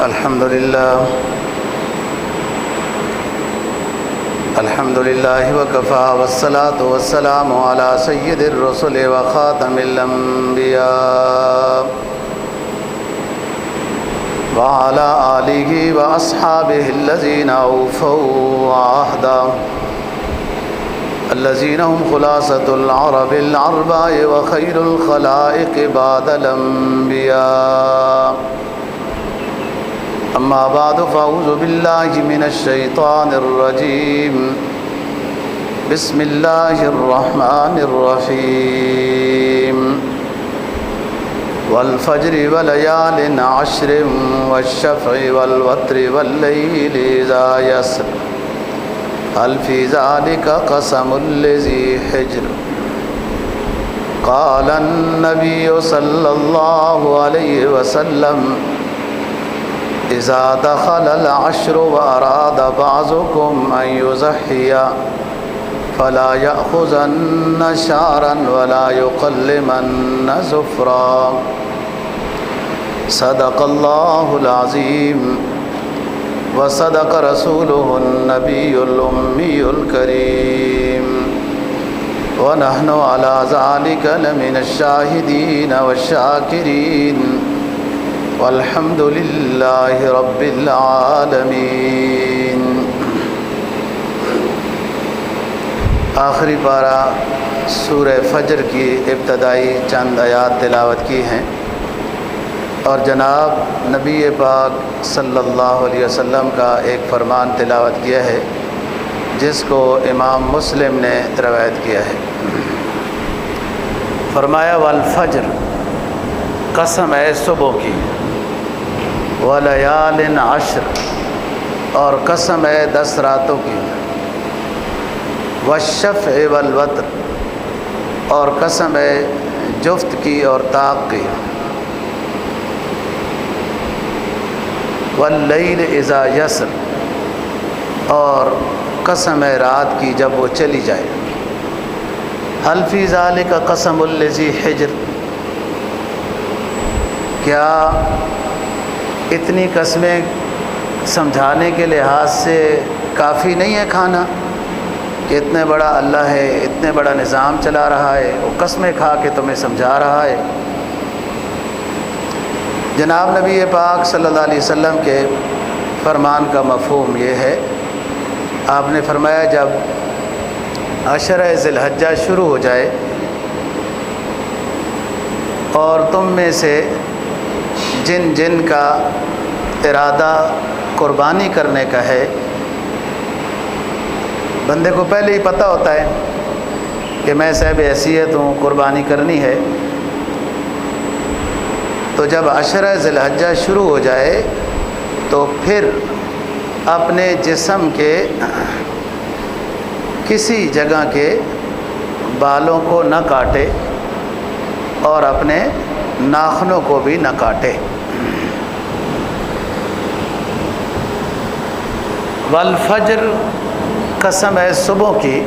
الحمد لله وكفى والصلاة والسلام على سيد الرسل وخاتم الأنبياء وعلى آله وأصحابه الذين أوفوا عهدا الذين هم خلاصة العرب العرباء وخير الخلائق بعد الأنبياء. أما بعد فأعوذ بالله من الشيطان الرجيم. بسم الله الرحمن الرحيم. والفجر وليال عشر والشفع والوتر والليل إذا يسر هل في ذلك قسم لذي حجر. قال النبي صلى الله عليه وسلم إذا دخل العشر وأراد بعضكم أن يضحي فلا يأخذن شعرا ولا يقلمن زفرا. صدق الله العظيم وصدق رسوله النبي الأمي الكريم ونحن على ذلك لمن الشاهدين والشاكرين والحمد للہ رب العالمین. آخری پارہ سورہ فجر کی ابتدائی چند آیات تلاوت کی ہیں اور جناب نبی پاک صلی اللہ علیہ وسلم کا ایک فرمان تلاوت کیا ہے جس کو امام مسلم نے روایت کیا ہے. فرمایا والفجر، قسم ہے صبح کی، ولیال عشر، اور قسم ہے 10 راتوں کی، والشفع والوتر، اور قسم ہے جفت کی اور طاق کی، واللیل اذا یسر، اور قسم ہے رات کی جب وہ چلی جائے. حل فی ذالک قسم لذی حجر، کیا اتنی قسمیں سمجھانے کے لحاظ سے کافی نہیں ہے کھانا کہ اتنے بڑا اللہ ہے، اتنے بڑا نظام چلا رہا ہے، وہ قسمیں کھا کے تمہیں سمجھا رہا ہے. جناب نبی پاک صلی اللہ علیہ وسلم کے فرمان کا مفہوم یہ ہے، آپ نے فرمایا جب عشرہ ذی الحجہ شروع ہو جائے اور تم میں سے جن جن کا ارادہ قربانی کرنے کا ہے، بندے کو پہلے ہی پتہ ہوتا ہے کہ میں صاحب حیثیت ہوں، قربانی کرنی ہے، تو جب عشرہ ذی الحجہ شروع ہو جائے تو پھر اپنے جسم کے کسی جگہ کے بالوں کو نہ کاٹے اور اپنے ناخنوں کو بھی نہ کاٹے. والفجر، قسم ہے صبح کی،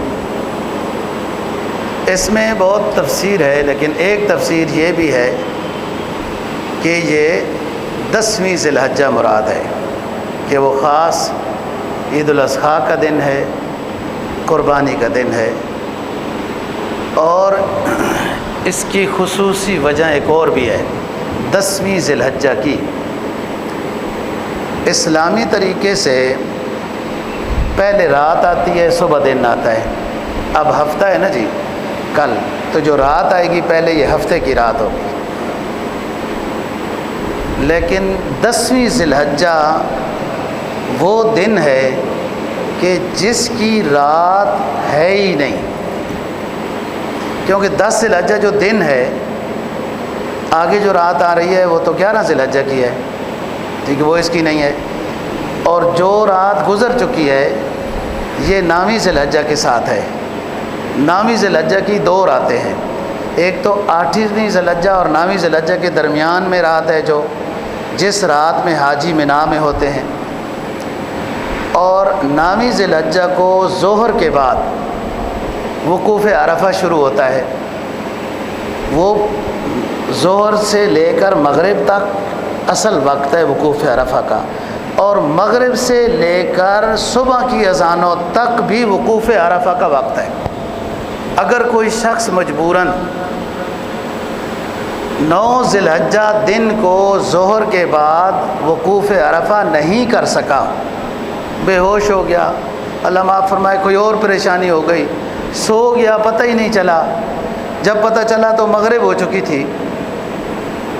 اس میں بہت تفسیر ہے لیکن ایک تفسیر یہ بھی ہے کہ یہ 10ویں ذی الحجہ مراد ہے کہ وہ خاص عید الاضحیٰ کا دن ہے، قربانی کا دن ہے. اور اس کی خصوصی وجہ ایک اور بھی ہے 10ویں ذی الحجہ کی. اسلامی طریقے سے پہلے رات آتی ہے، صبح دن آتا ہے. اب ہفتہ ہے نا جی، کل تو جو رات آئے گی پہلے یہ ہفتے کی رات ہوگی. لیکن 10ویں ذی الحجہ وہ دن ہے کہ جس کی رات ہے ہی نہیں، کیونکہ 10 ذی الحجہ جو دن ہے، آگے جو رات آ رہی ہے وہ تو 11 ذی الحجہ کی ہے، ٹھیک ہے، وہ اس کی نہیں ہے. اور جو رات گزر چکی ہے یہ 9ویں ذی الحجہ کے ساتھ ہے. 9ویں ذی الحجہ کی 2 راتیں ہیں، ایک تو 8ویں ذی الحجہ اور 9ویں ذی الحجہ کے درمیان میں رات ہے جو جس رات میں حاجی منا میں ہوتے ہیں. اور 9ویں ذی الحجہ کو ظہر کے بعد وقوف عرفہ شروع ہوتا ہے. وہ ظہر سے لے کر مغرب تک اصل وقت ہے وقوف عرفہ کا، اور مغرب سے لے کر صبح کی اذانوں تک بھی وقوف عرفہ کا وقت ہے۔ اگر کوئی شخص مجبوراً 9 ذی الحجہ دن کو ظہر کے بعد وقوف عرفہ نہیں کر سکا، بے ہوش ہو گیا، اللہ معاف فرمائے کوئی اور پریشانی ہو گئی، سو گیا، پتہ ہی نہیں چلا، جب پتہ چلا تو مغرب ہو چکی تھی،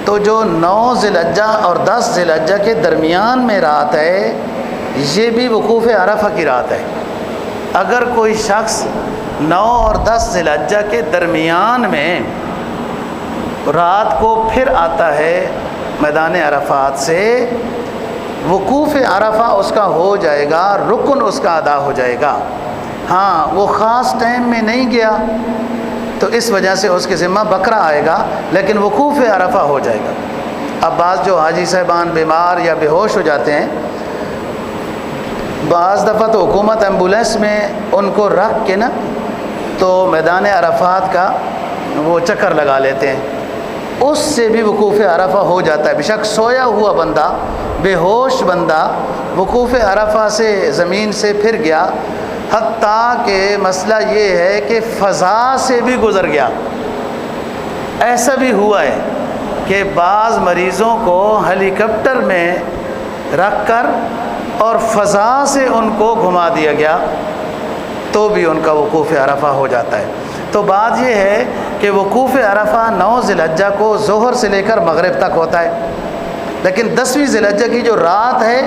تو جو 9 ذی الحجہ اور 10 ذی الحجہ کے درمیان میں رات ہے، یہ بھی وقوف عرفہ کی رات ہے۔ اگر کوئی شخص 9 اور 10 ذی الحجہ کے درمیان میں رات کو پھر آتا ہے میدان عرفات سے، وقوف عرفہ اس کا ہو جائے گا، رکن اس کا ادا ہو جائے گا۔ ہاں وہ خاص ٹائم میں نہیں گیا تو اس وجہ سے اس کے ذمہ بکرا آئے گا، لیکن وقوف عرفہ ہو جائے گا۔ اب بعض جو حاجی صاحبان بیمار یا بے ہوش ہو جاتے ہیں، بعض دفعہ تو حکومت ایمبولینس میں ان کو رکھ کے نا تو میدان عرفات کا وہ چکر لگا لیتے ہیں، اس سے بھی وقوف عرفہ ہو جاتا ہے۔ بیشک سویا ہوا بندہ، بے ہوش بندہ وقوف عرفہ سے زمین سے پھر گیا، حتیٰ کہ مسئلہ یہ ہے کہ فضا سے بھی گزر گیا۔ ایسا بھی ہوا ہے کہ بعض مریضوں کو ہیلی کاپٹر میں رکھ کر اور فضا سے ان کو گھما دیا گیا تو بھی ان کا وقوف عرفہ ہو جاتا ہے۔ تو بات یہ ہے کہ وقوف عرفہ 9 ذی الحجہ کو ظہر سے لے کر مغرب تک ہوتا ہے، لیکن 10ویں ذی الحجہ کی جو رات ہے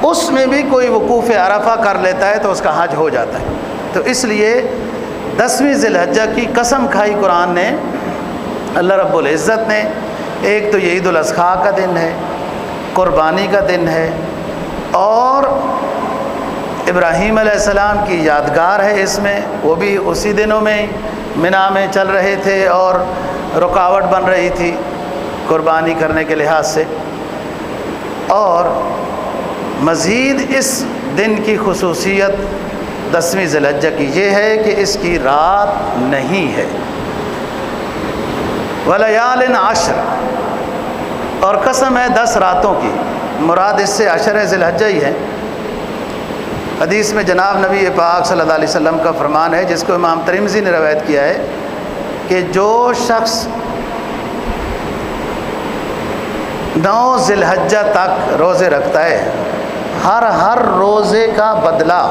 اس میں بھی کوئی وقوف عرفہ کر لیتا ہے تو اس کا حج ہو جاتا ہے۔ تو اس لیے 10ویں ذی الحجہ کی قسم کھائی قرآن نے، اللہ رب العزت نے۔ ایک تو یہ عید الاضحیٰ کا دن ہے، قربانی کا دن ہے، اور ابراہیم علیہ السلام کی یادگار ہے اس میں، وہ بھی اسی دنوں میں منا میں چل رہے تھے اور رکاوٹ بن رہی تھی قربانی کرنے کے لحاظ سے۔ اور مزید اس دن کی خصوصیت 10ویں ذی الحجہ کی یہ ہے کہ اس کی رات نہیں ہے، وَلَيَالٍ عَشْرٍ، اور قسم ہے 10 راتوں کی، مراد اس سے عشر ذی الحجہ ہی ہے۔ حدیث میں جناب نبی پاک صلی اللہ علیہ وسلم کا فرمان ہے، جس کو امام ترمذی نے روایت کیا ہے، کہ جو شخص 9 ذی الحجہ تک روزے رکھتا ہے، ہر روزے کا بدلہ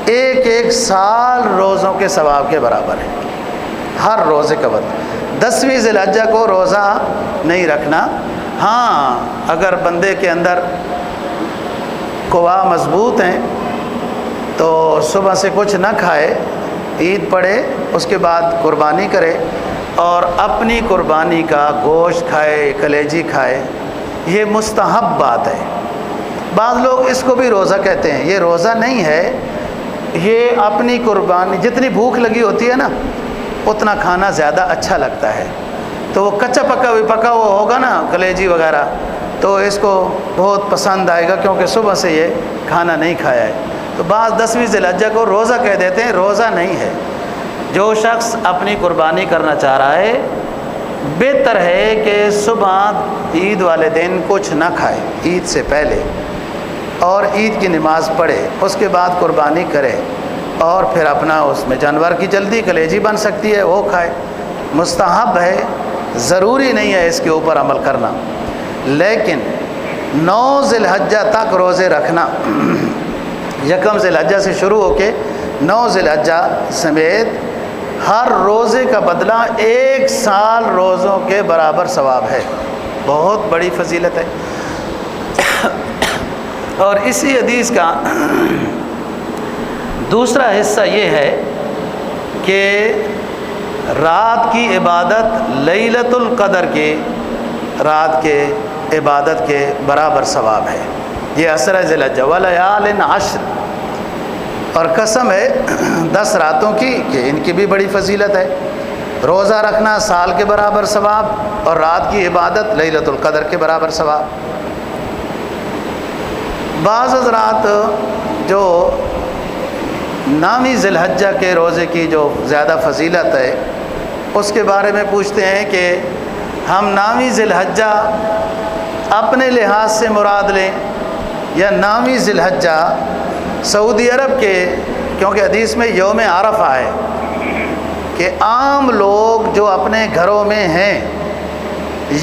ایک سال روزوں کے ثواب کے برابر ہے، ہر روزے کا بدلہ۔ 10ویں ذی الحجہ کو روزہ نہیں رکھنا، ہاں اگر بندے کے اندر قوا مضبوط ہیں تو صبح سے کچھ نہ کھائے، عید پڑھے، اس کے بعد قربانی کرے اور اپنی قربانی کا گوشت کھائے، کلیجی کھائے، یہ مستحب بات ہے۔ بعض لوگ اس کو بھی روزہ کہتے ہیں، یہ روزہ نہیں ہے، یہ اپنی قربانی، جتنی بھوک لگی ہوتی ہے نا اتنا کھانا زیادہ اچھا لگتا ہے، تو وہ کچا پکا ہوا ہوگا نا کلیجی وغیرہ، تو اس کو بہت پسند آئے گا کیونکہ صبح سے یہ کھانا نہیں کھایا ہے۔ تو بعض 10ویں ذی الحجہ کو روزہ کہہ دیتے ہیں، روزہ نہیں ہے۔ جو شخص اپنی قربانی کرنا چاہ رہا ہے، بہتر ہے کہ صبح عید والے دن کچھ نہ کھائے عید سے پہلے، اور عید کی نماز پڑھے، اس کے بعد قربانی کرے، اور پھر اپنا اس میں جانور کی جلدی کلیجی بن سکتی ہے وہ کھائے، مستحب ہے، ضروری نہیں ہے اس کے اوپر عمل کرنا۔ لیکن 9 ذی الحجہ تک روزے رکھنا، 1 ذی الحجہ سے شروع ہو کے 9 ذی الحجہ سمیت ہر روزے کا بدلہ 1 سال روزوں کے برابر ثواب ہے، بہت بڑی فضیلت ہے۔ اور اسی حدیث کا دوسرا حصہ یہ ہے کہ رات کی عبادت لیلۃ القدر کی رات کے عبادت کے برابر ثواب ہے، یہ عشر ذی الحجہ، وَلَيَالٍ عَشْرٍ، اور قسم ہے 10 راتوں کی کہ ان کی بھی بڑی فضیلت ہے۔ روزہ رکھنا سال کے برابر ثواب، اور رات کی عبادت لیلۃ القدر کے برابر ثواب۔ بعض حضرات جو 9ویں ذی الحجہ کے روزے کی جو زیادہ فضیلت ہے اس کے بارے میں پوچھتے ہیں کہ ہم 9ویں ذی الحجہ اپنے لحاظ سے مراد لیں یا نامی ذی الحجہ سعودی عرب کے، کیونکہ حدیث میں یوم عرفہ ہے کہ عام لوگ جو اپنے گھروں میں ہیں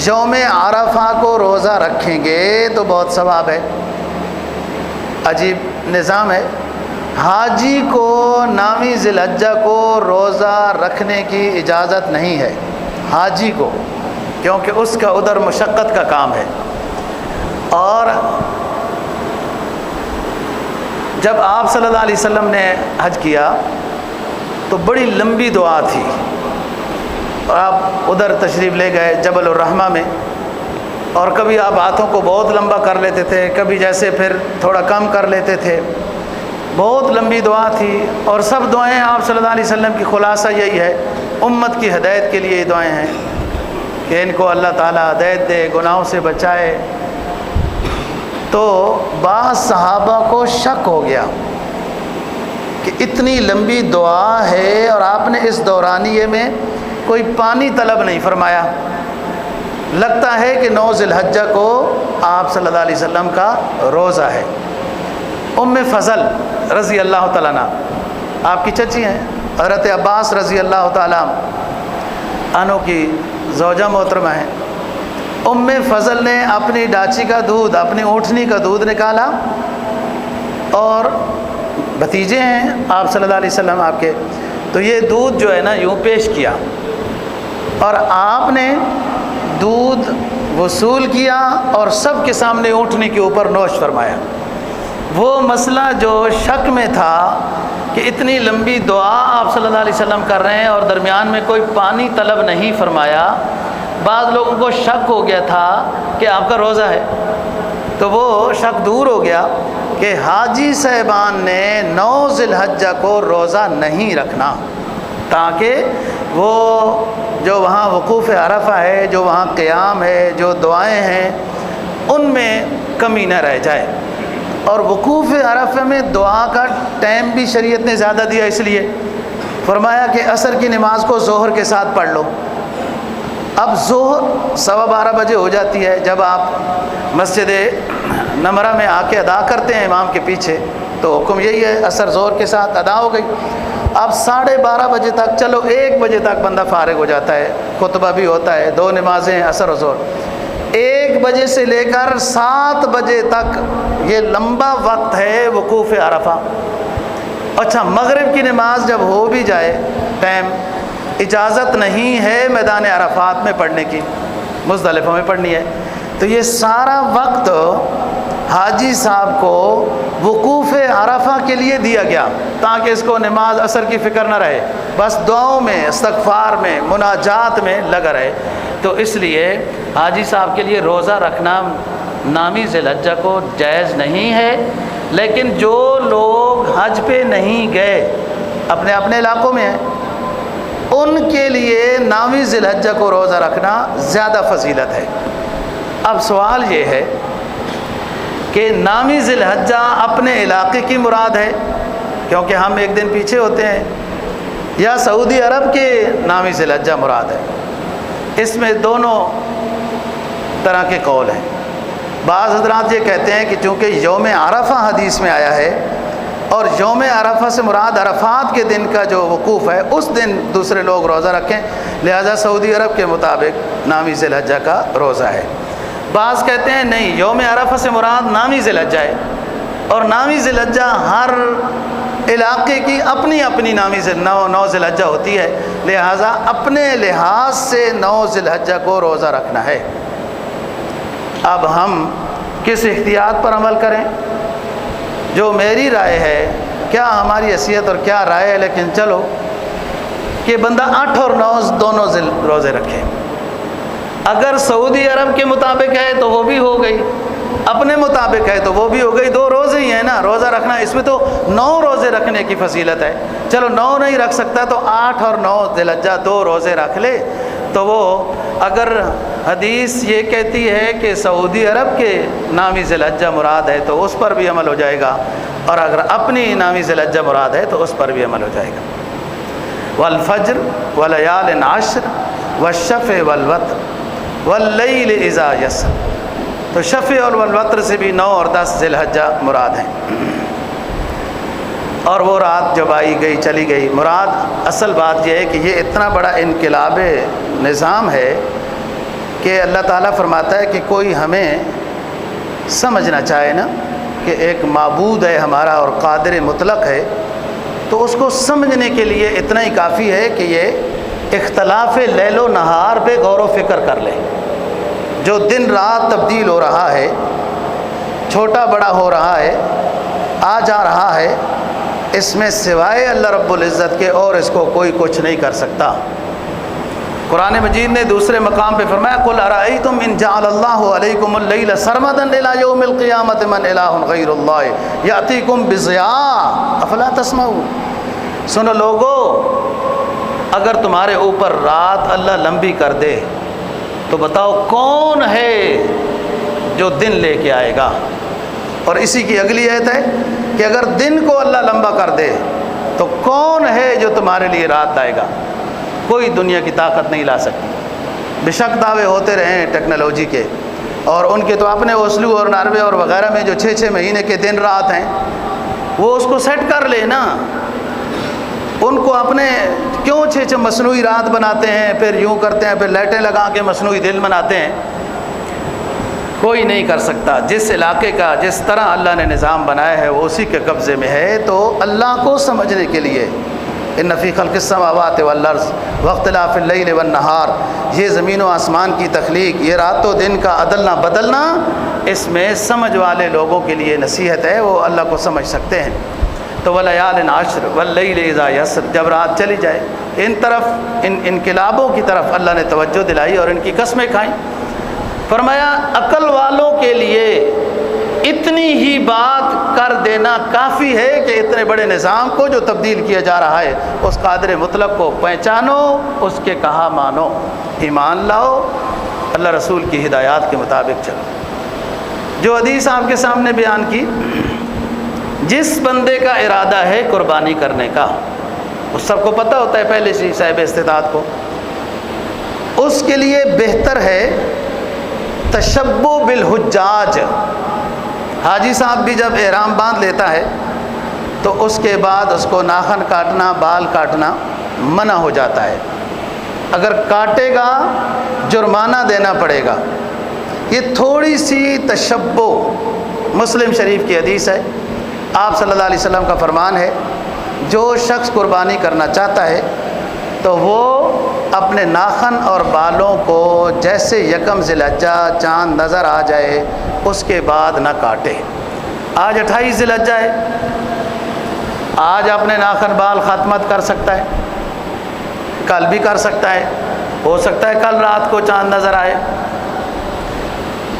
یوم عرفہ کو روزہ رکھیں گے تو بہت ثواب ہے۔ عجیب نظام ہے، حاجی کو نامی ذی الحجہ کو روزہ رکھنے کی اجازت نہیں ہے حاجی کو، کیونکہ اس کا ادھر مشقت کا کام ہے۔ اور جب آپ صلی اللہ علیہ وسلم نے حج کیا تو بڑی لمبی دعا تھی، اور آپ ادھر تشریف لے گئے جبل الرحمہ میں، اور کبھی آپ ہاتھوں کو بہت لمبا کر لیتے تھے، کبھی جیسے پھر تھوڑا کم کر لیتے تھے، بہت لمبی دعا تھی۔ اور سب دعائیں آپ صلی اللہ علیہ وسلم کی خلاصہ یہی ہے، امت کی ہدایت کے لیے یہ دعائیں ہیں کہ ان کو اللہ تعالیٰ ہدایت دے، گناہوں سے بچائے۔ تو بعض صحابہ کو شک ہو گیا کہ اتنی لمبی دعا ہے اور آپ نے اس دورانیے میں کوئی پانی طلب نہیں فرمایا، لگتا ہے کہ 9 ذی الحجہ کو آپ صلی اللہ علیہ وسلم کا روزہ ہے۔ ام فضل رضی اللہ تعالیٰ عنہ آپ کی چچی ہیں، حضرت عباس رضی اللہ تعالیٰ عنہ کی زوجہ محترمہ ہیں۔ ام فضل نے اپنی ڈاچی کا دودھ، اپنی اونٹنی کا دودھ نکالا، اور بھتیجے ہیں آپ صلی اللہ علیہ وسلم آپ کے، تو یہ دودھ جو ہے نا یوں پیش کیا، اور آپ نے دودھ وصول کیا اور سب کے سامنے اونٹنی کے اوپر نوش فرمایا۔ وہ مسئلہ جو شک میں تھا کہ اتنی لمبی دعا آپ صلی اللہ علیہ وسلم کر رہے ہیں اور درمیان میں کوئی پانی طلب نہیں فرمایا، بعض لوگوں کو شک ہو گیا تھا کہ آپ کا روزہ ہے، تو وہ شک دور ہو گیا کہ حاجی صاحبان نے 9 ذی الحجہ کو روزہ نہیں رکھنا، تاکہ وہ جو وہاں وقوف عرفہ ہے، جو وہاں قیام ہے، جو دعائیں ہیں، ان میں کمی نہ رہ جائے۔ اور وقوف عرفہ میں دعا کا ٹائم بھی شریعت نے زیادہ دیا، اس لیے فرمایا کہ عصر کی نماز کو ظہر کے ساتھ پڑھ لو۔ اب ظہر 12:15 بجے ہو جاتی ہے جب آپ مسجد نمرہ میں آ کے ادا کرتے ہیں امام کے پیچھے، تو حکم یہی ہے عصر ظہر کے ساتھ ادا ہو گئی۔ اب 12:30 بجے تک، چلو 1 بجے تک بندہ فارغ ہو جاتا ہے، خطبہ بھی ہوتا ہے، 2 نمازیں عصر و ظہر، 1 بجے سے لے کر 7 بجے تک یہ لمبا وقت ہے وقوف عرفہ۔ اچھا، مغرب کی نماز جب ہو بھی جائے ٹائم، اجازت نہیں ہے میدان عرفات میں پڑھنے کی، مزدلفہ میں پڑھنی ہے۔ تو یہ سارا وقت حاجی صاحب کو وقوف عرفہ کے لیے دیا گیا تاکہ اس کو نماز عصر کی فکر نہ رہے، بس دعاؤں میں، استغفار میں، مناجات میں لگا رہے۔ تو اس لیے حاجی صاحب کے لیے روزہ رکھنا نامی ذی الحجہ کو جائز نہیں ہے، لیکن جو لوگ حج پہ نہیں گئے، اپنے اپنے علاقوں میں ہیں، ان کے لیے نامی ذی الحجہ کو روزہ رکھنا زیادہ فضیلت ہے۔ اب سوال یہ ہے کہ نامی ذی الحجہ اپنے علاقے کی مراد ہے کیونکہ ہم ایک دن پیچھے ہوتے ہیں، یا سعودی عرب کے نامی ذی الحجہ مراد ہے؟ اس میں دونوں طرح کے قول ہیں۔ بعض حضرات یہ کہتے ہیں کہ چونکہ یوم عرفہ حدیث میں آیا ہے اور یوم عرفہ سے مراد عرفات کے دن کا جو وقوف ہے، اس دن دوسرے لوگ روزہ رکھیں، لہذا سعودی عرب کے مطابق نامی ذی الحجہ کا روزہ ہے۔ بعض کہتے ہیں نہیں، یوم عرفہ سے مراد نامی ذی الحجہ ہے، اور نامی ذی الحجہ ہر علاقے کی اپنی اپنی نامی 9 ذی الحجہ ہوتی ہے، لہٰذا اپنے لحاظ سے 9 ذی الحجہ کو روزہ رکھنا ہے۔ اب ہم کس احتیاط پر عمل کریں؟ جو میری رائے ہے، کیا ہماری حیثیت اور کیا رائے ہے، لیکن چلو کہ بندہ 8 اور 9 دونوں روزے رکھے۔ اگر سعودی عرب کے مطابق ہے تو وہ بھی ہو گئی، اپنے مطابق ہے تو وہ بھی ہو گئی، 2 روزے ہی ہیں نا روزہ رکھنا، اس میں تو 9 روزے رکھنے کی فضیلت ہے۔ چلو 9 نہیں رکھ سکتا تو 8 اور 9 ذی الحجہ 2 روزے رکھ لے، تو وہ اگر حدیث یہ کہتی ہے کہ سعودی عرب کے نامی ذی الحجہ مراد ہے تو اس پر بھی عمل ہو جائے گا، اور اگر اپنی نامی ذی الحجہ مراد ہے تو اس پر بھی عمل ہو جائے گا۔ والفجر ولیال عشر والشفع والوتر واللیل اذا یسر، تو شفع والوتر سے بھی 9 اور 10 ذی الحجہ مراد ہیں۔ اور وہ رات جب آئی گئی چلی گئی، مراد اصل بات یہ ہے کہ یہ اتنا بڑا انقلاب نظام ہے کہ اللہ تعالیٰ فرماتا ہے کہ کوئی ہمیں سمجھنا چاہے نا کہ ایک معبود ہے ہمارا اور قادر مطلق ہے، تو اس کو سمجھنے کے لیے اتنا ہی کافی ہے کہ یہ اختلاف لیل و نہار پہ غور و فکر کر لے۔ جو دن رات تبدیل ہو رہا ہے، چھوٹا بڑا ہو رہا ہے، آ جا رہا ہے، اس میں سوائے اللہ رب العزت کے اور اس کو کوئی کچھ نہیں کر سکتا۔ قرآن مجید نے دوسرے مقام پہ فرمایا قُلْ أَرَأَيْتُمْ إِنْ جَعَلَ اللَّهُ عَلَيْكُمُ اللَّيْلَ سَرْمَدًا إِلَىٰ يَوْمِ الْقِيَامَةِ مَنْ إِلَٰهٌ غَيْرُ اللَّهِ يَأْتِيكُمْ بِضِيَاءٍ أَفَلَا تَسْمَعُونَ۔ سنو لوگو، اگر تمہارے اوپر رات اللہ لمبی کر دے تو بتاؤ کون ہے جو دن لے کے آئے گا؟ اور اسی کی اگلی آیت ہے کہ اگر دن کو اللہ لمبا کر دے تو کون ہے جو تمہارے لیے رات لائے گا؟ کوئی دنیا کی طاقت نہیں لا سکتی۔ بے شک دعوے ہوتے رہے ہیں ٹیکنالوجی کے، اور ان کے تو اپنے اوسلو اور ناروے اور وغیرہ میں جو 6 مہینے کے دن رات ہیں، وہ اس کو سیٹ کر لے نا۔ ان کو اپنے کیوں 6 مصنوعی رات بناتے ہیں، پھر یوں کرتے ہیں، پھر لائٹیں لگا کے مصنوعی دن بناتے ہیں؟ کوئی نہیں کر سکتا۔ جس علاقے کا جس طرح اللہ نے نظام بنایا ہے وہ اسی کے قبضے میں ہے۔ تو اللہ کو سمجھنے کے لیے ان فی خلق السماوات والارض واختلاف اللیل والنہار، یہ زمین و آسمان کی تخلیق، یہ رات و دن کا عدلنا بدلنا، اس میں سمجھ والے لوگوں کے لیے نصیحت ہے، وہ اللہ کو سمجھ سکتے ہیں۔ تو وَلَيَالٍ عَشْرٍ وَاللَّيْلِ إِذَا يَسْرٍ، جب رات چلی جائے، ان طرف ان انقلابوں کی طرف اللہ نے توجہ دلائی اور ان کی قسمیں کھائیں۔ فرمایا عقل والوں کے لیے اتنی ہی بات کر دینا کافی ہے کہ اتنے بڑے نظام کو جو تبدیل کیا جا رہا ہے، اس قادر مطلق کو پہچانو، اس کے کہا مانو، ایمان لاؤ، اللہ رسول کی ہدایات کے مطابق چلو۔ جو حدیث آپ کے سامنے بیان کی، جس بندے کا ارادہ ہے قربانی کرنے کا، اس سب کو پتہ ہوتا ہے پہلے سے صاحب استطاعت کو، اس کے لیے بہتر ہے تشبہ بالحجاج۔ حاجی صاحب بھی جب احرام باندھ لیتا ہے تو اس کے بعد اس کو ناخن کاٹنا، بال کاٹنا منع ہو جاتا ہے۔ اگر کاٹے گا جرمانہ دینا پڑے گا۔ یہ تھوڑی سی تشبہ، مسلم شریف کی حدیث ہے، آپ صلی اللہ علیہ وسلم کا فرمان ہے، جو شخص قربانی کرنا چاہتا ہے تو وہ اپنے ناخن اور بالوں کو جیسے یکم ذی الحجہ چاند نظر آ جائے اس کے بعد نہ کاٹے۔ آج 28 ذی الحجہ ہے، آج اپنے ناخن بال خاتمت کر سکتا ہے، کل بھی کر سکتا ہے، ہو سکتا ہے کل رات کو چاند نظر آئے۔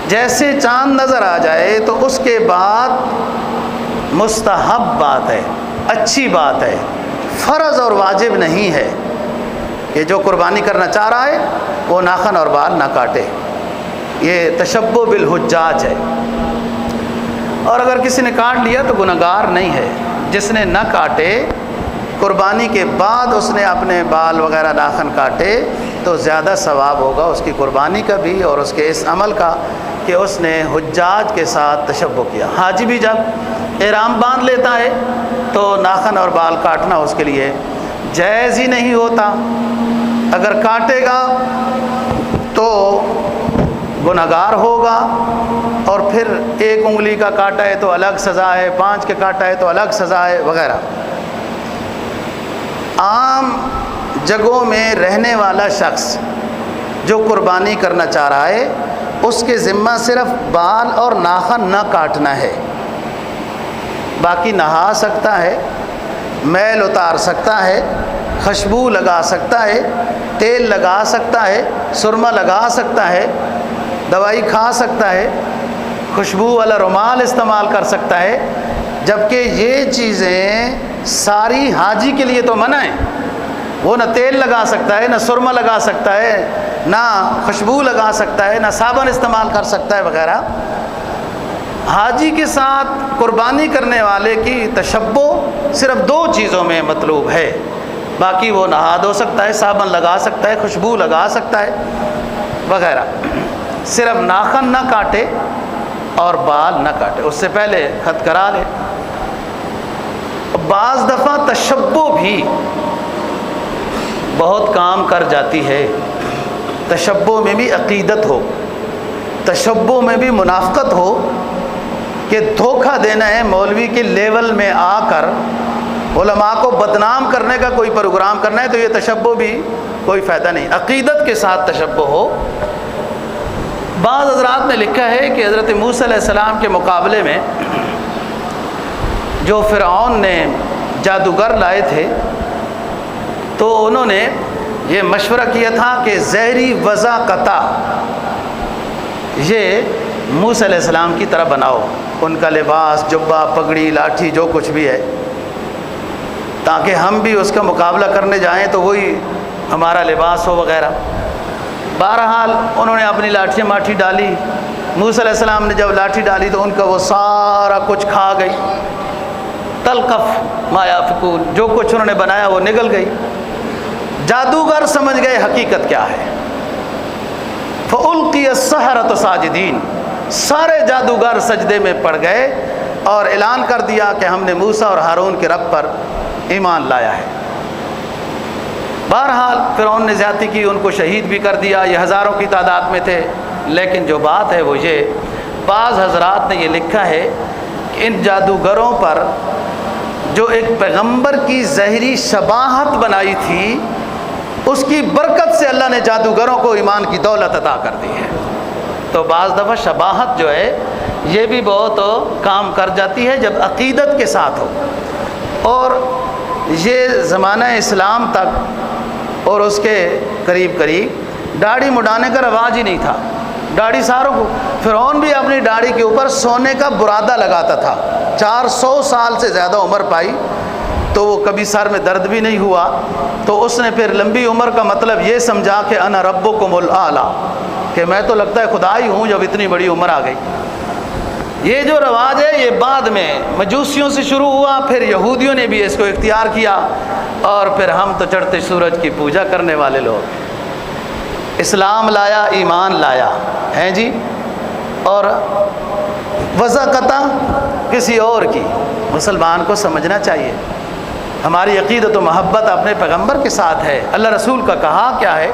جیسے چاند نظر آ جائے تو اس کے بعد مستحب بات ہے، اچھی بات ہے، فرض اور واجب نہیں ہے کہ جو قربانی کرنا چاہ رہا ہے وہ ناخن اور بال نہ کاٹے۔ یہ تشبہ بالحجاج ہے۔ اور اگر کسی نے کاٹ لیا تو گنہگار نہیں ہے۔ جس نے نہ کاٹے، قربانی کے بعد اس نے اپنے بال وغیرہ ناخن کاٹے تو زیادہ ثواب ہوگا اس کی قربانی کا بھی اور اس کے اس عمل کا کہ اس نے حجاج کے ساتھ تشبہ کیا۔ حاجی بھی جب احرام باندھ لیتا ہے تو ناخن اور بال کاٹنا اس کے لیے جائز ہی نہیں ہوتا۔ اگر کاٹے گا تو گنہگار ہوگا، اور پھر 1 انگلی کا کاٹا ہے تو الگ سزا ہے، 5 کے کاٹا ہے تو الگ سزا ہے وغیرہ۔ عام جگہوں میں رہنے والا شخص جو قربانی کرنا چاہ رہا ہے اس کے ذمہ صرف بال اور ناخن نہ کاٹنا ہے، باقی نہا سکتا ہے، میل اتار سکتا ہے، خوشبو لگا سکتا ہے، تیل لگا سکتا ہے، سرما لگا سکتا ہے، دوائی کھا سکتا ہے، خوشبو والا رومال استعمال کر سکتا ہے، جبکہ یہ چیزیں ساری حاجی کے لیے تو منع ہیں۔ وہ نہ تیل لگا سکتا ہے، نہ سرما لگا سکتا ہے، نہ خوشبو لگا سکتا ہے، نہ صابن استعمال کر سکتا ہے وغیرہ۔ حاجی کے ساتھ قربانی کرنے والے کی تشبہ صرف 2 چیزوں میں مطلوب ہے، باقی وہ نہا دھو سکتا ہے، صابن لگا سکتا ہے، خوشبو لگا سکتا ہے وغیرہ۔ صرف ناخن نہ کاٹے اور بال نہ کاٹے، اس سے پہلے خط کرا لے۔ بعض دفعہ تشبہ بھی بہت کام کر جاتی ہے، تشبہ میں بھی عقیدت ہو، تشبہ میں بھی منافقت ہو کہ دھوکہ دینا ہے، مولوی کے لیول میں آ کر علماء کو بدنام کرنے کا کوئی پروگرام کرنا ہے، تو یہ تشبہ بھی کوئی فائدہ نہیں، عقیدت کے ساتھ تشبہ ہو۔ بعض حضرات نے لکھا ہے کہ حضرت موسیٰ علیہ السلام کے مقابلے میں جو فرعون نے جادوگر لائے تھے تو انہوں نے یہ مشورہ کیا تھا کہ زہری وضع قطع یہ موسیٰ علیہ السلام کی طرح بناؤ، ان کا لباس، جبہ، پگڑی، لاٹھی، جو کچھ بھی ہے، تاکہ ہم بھی اس کا مقابلہ کرنے جائیں تو وہی ہمارا لباس ہو وغیرہ۔ بہرحال انہوں نے اپنی لاٹھی ماٹھی ڈالی، موسیٰ علیہ السلام نے جب لاٹھی ڈالی تو ان کا وہ سارا کچھ کھا گئی، تلقف ما یافکون، جو کچھ انہوں نے بنایا وہ نگل گئی۔ جادوگر سمجھ گئے حقیقت کیا ہے، فَأُلْقِيَ السَّحَرَةُ سَاجِدِينَ، سارے جادوگر سجدے میں پڑ گئے اور اعلان کر دیا کہ ہم نے موسیٰ اور ہارون کے رب پر ایمان لایا ہے۔ بہرحال فرعون نے زیادتی کی، ان کو شہید بھی کر دیا، یہ ہزاروں کی تعداد میں تھے۔ لیکن جو بات ہے وہ یہ، بعض حضرات نے یہ لکھا ہے کہ ان جادوگروں پر جو ایک پیغمبر کی زہری شباہت بنائی تھی، اس کی برکت سے اللہ نے جادوگروں کو ایمان کی دولت عطا کر دی ہے۔ تو بعض دفعہ شباہت جو ہے یہ بھی بہت کام کر جاتی ہے جب عقیدت کے ساتھ ہو۔ اور یہ زمانہ اسلام تک اور اس کے قریب قریب داڑھی مڈانے کا رواج ہی نہیں تھا، داڑھی ساروں کو۔ فرعون بھی اپنی داڑھی کے اوپر سونے کا برادہ لگاتا تھا، 400 سال سے زیادہ عمر پائی تو وہ کبھی سر میں درد بھی نہیں ہوا، تو اس نے پھر لمبی عمر کا مطلب یہ سمجھا کہ انا ربکم الاعلی، کہ میں تو لگتا ہے خدا ہی ہوں جب اتنی بڑی عمر آ گئی۔ یہ جو رواج ہے یہ بعد میں مجوسیوں سے شروع ہوا، پھر یہودیوں نے بھی اس کو اختیار کیا، اور پھر ہم تو چڑھتے سورج کی پوجا کرنے والے لوگ۔ اسلام لایا، ایمان لایا ہیں جی، اور وضع قطع کسی اور کی۔ مسلمان کو سمجھنا چاہیے ہماری عقیدت و محبت اپنے پیغمبر کے ساتھ ہے، اللہ رسول کا کہا کیا ہے،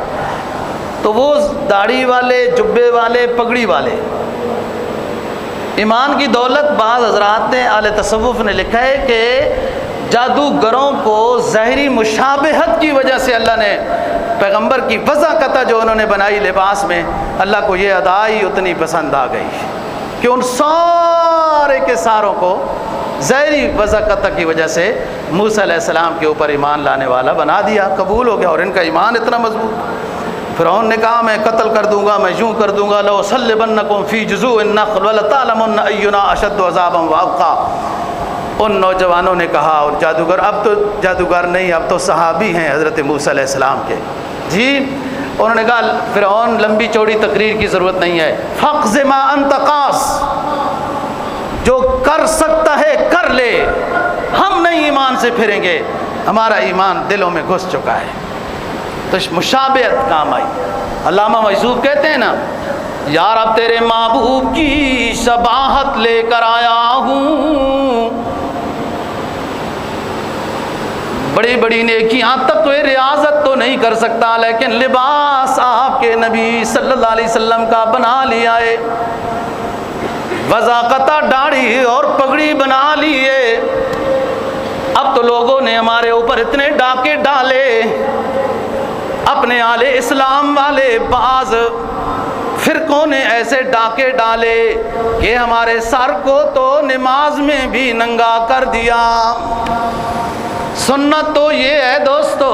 تو وہ داڑھی والے، جبے والے، پگڑی والے، ایمان کی دولت۔ بعض حضرات نے، اہل تصوف نے لکھا ہے کہ جادوگروں کو ظاہری مشابہت کی وجہ سے اللہ نے پیغمبر کی وضع قطع جو انہوں نے بنائی لباس میں، اللہ کو یہ ادائی اتنی پسند آ گئی کہ ان سارے کے ساروں کو ظاہری وضع قطع کی وجہ سے موسیٰ علیہ السلام کے اوپر ایمان لانے والا بنا دیا، قبول ہو گیا، اور ان کا ایمان اتنا مضبوط۔ فرعون نے کہا میں قتل کر دوں گا، میں یوں کر دوں گا، لَأُصَلِّبَنَّكُمْ فِي جُذُوعِ النَّخْلِ وَلَتَعْلَمُنَّ أَيُّنَا أَشَدُّ عَذَابًا وَأَبْقَىٰ۔ ان نوجوانوں نے کہا، اور جادوگر اب تو جادوگر نہیں، اب تو صحابی ہیں حضرت موسیٰ علیہ السلام کے جی۔ انہوں نے کہا فرعون لمبی چوڑی تقریر کی ضرورت نہیں ہے، فَاقْضِ مَا أَنْتَ قَاضٍ، جو کر سکتا ہے کر لے، ہم نہیں ایمان سے پھریں گے، ہمارا ایمان دلوں میں گھس چکا ہے۔ تو مشابہت کام آئی۔ علامہ مجذوب کہتے ہیں نا، یار اب تیرے محبوب کی شباہت لے کر آیا ہوں، بڑی بڑی نیکیاں تک تو ریاضت تو نہیں کر سکتا، لیکن لباس آپ کے نبی صلی اللہ علیہ وسلم کا بنا لیا ہے، وضع قطع داڑھی اور پگڑی بنا لیے۔ اب تو لوگوں نے ہمارے اوپر اتنے ڈاکے ڈالے، اپنے آل اسلام والے بعض فرقوں نے ایسے ڈاکے ڈالے کہ ہمارے سر کو تو نماز میں بھی ننگا کر دیا۔ سنت تو یہ ہے دوستو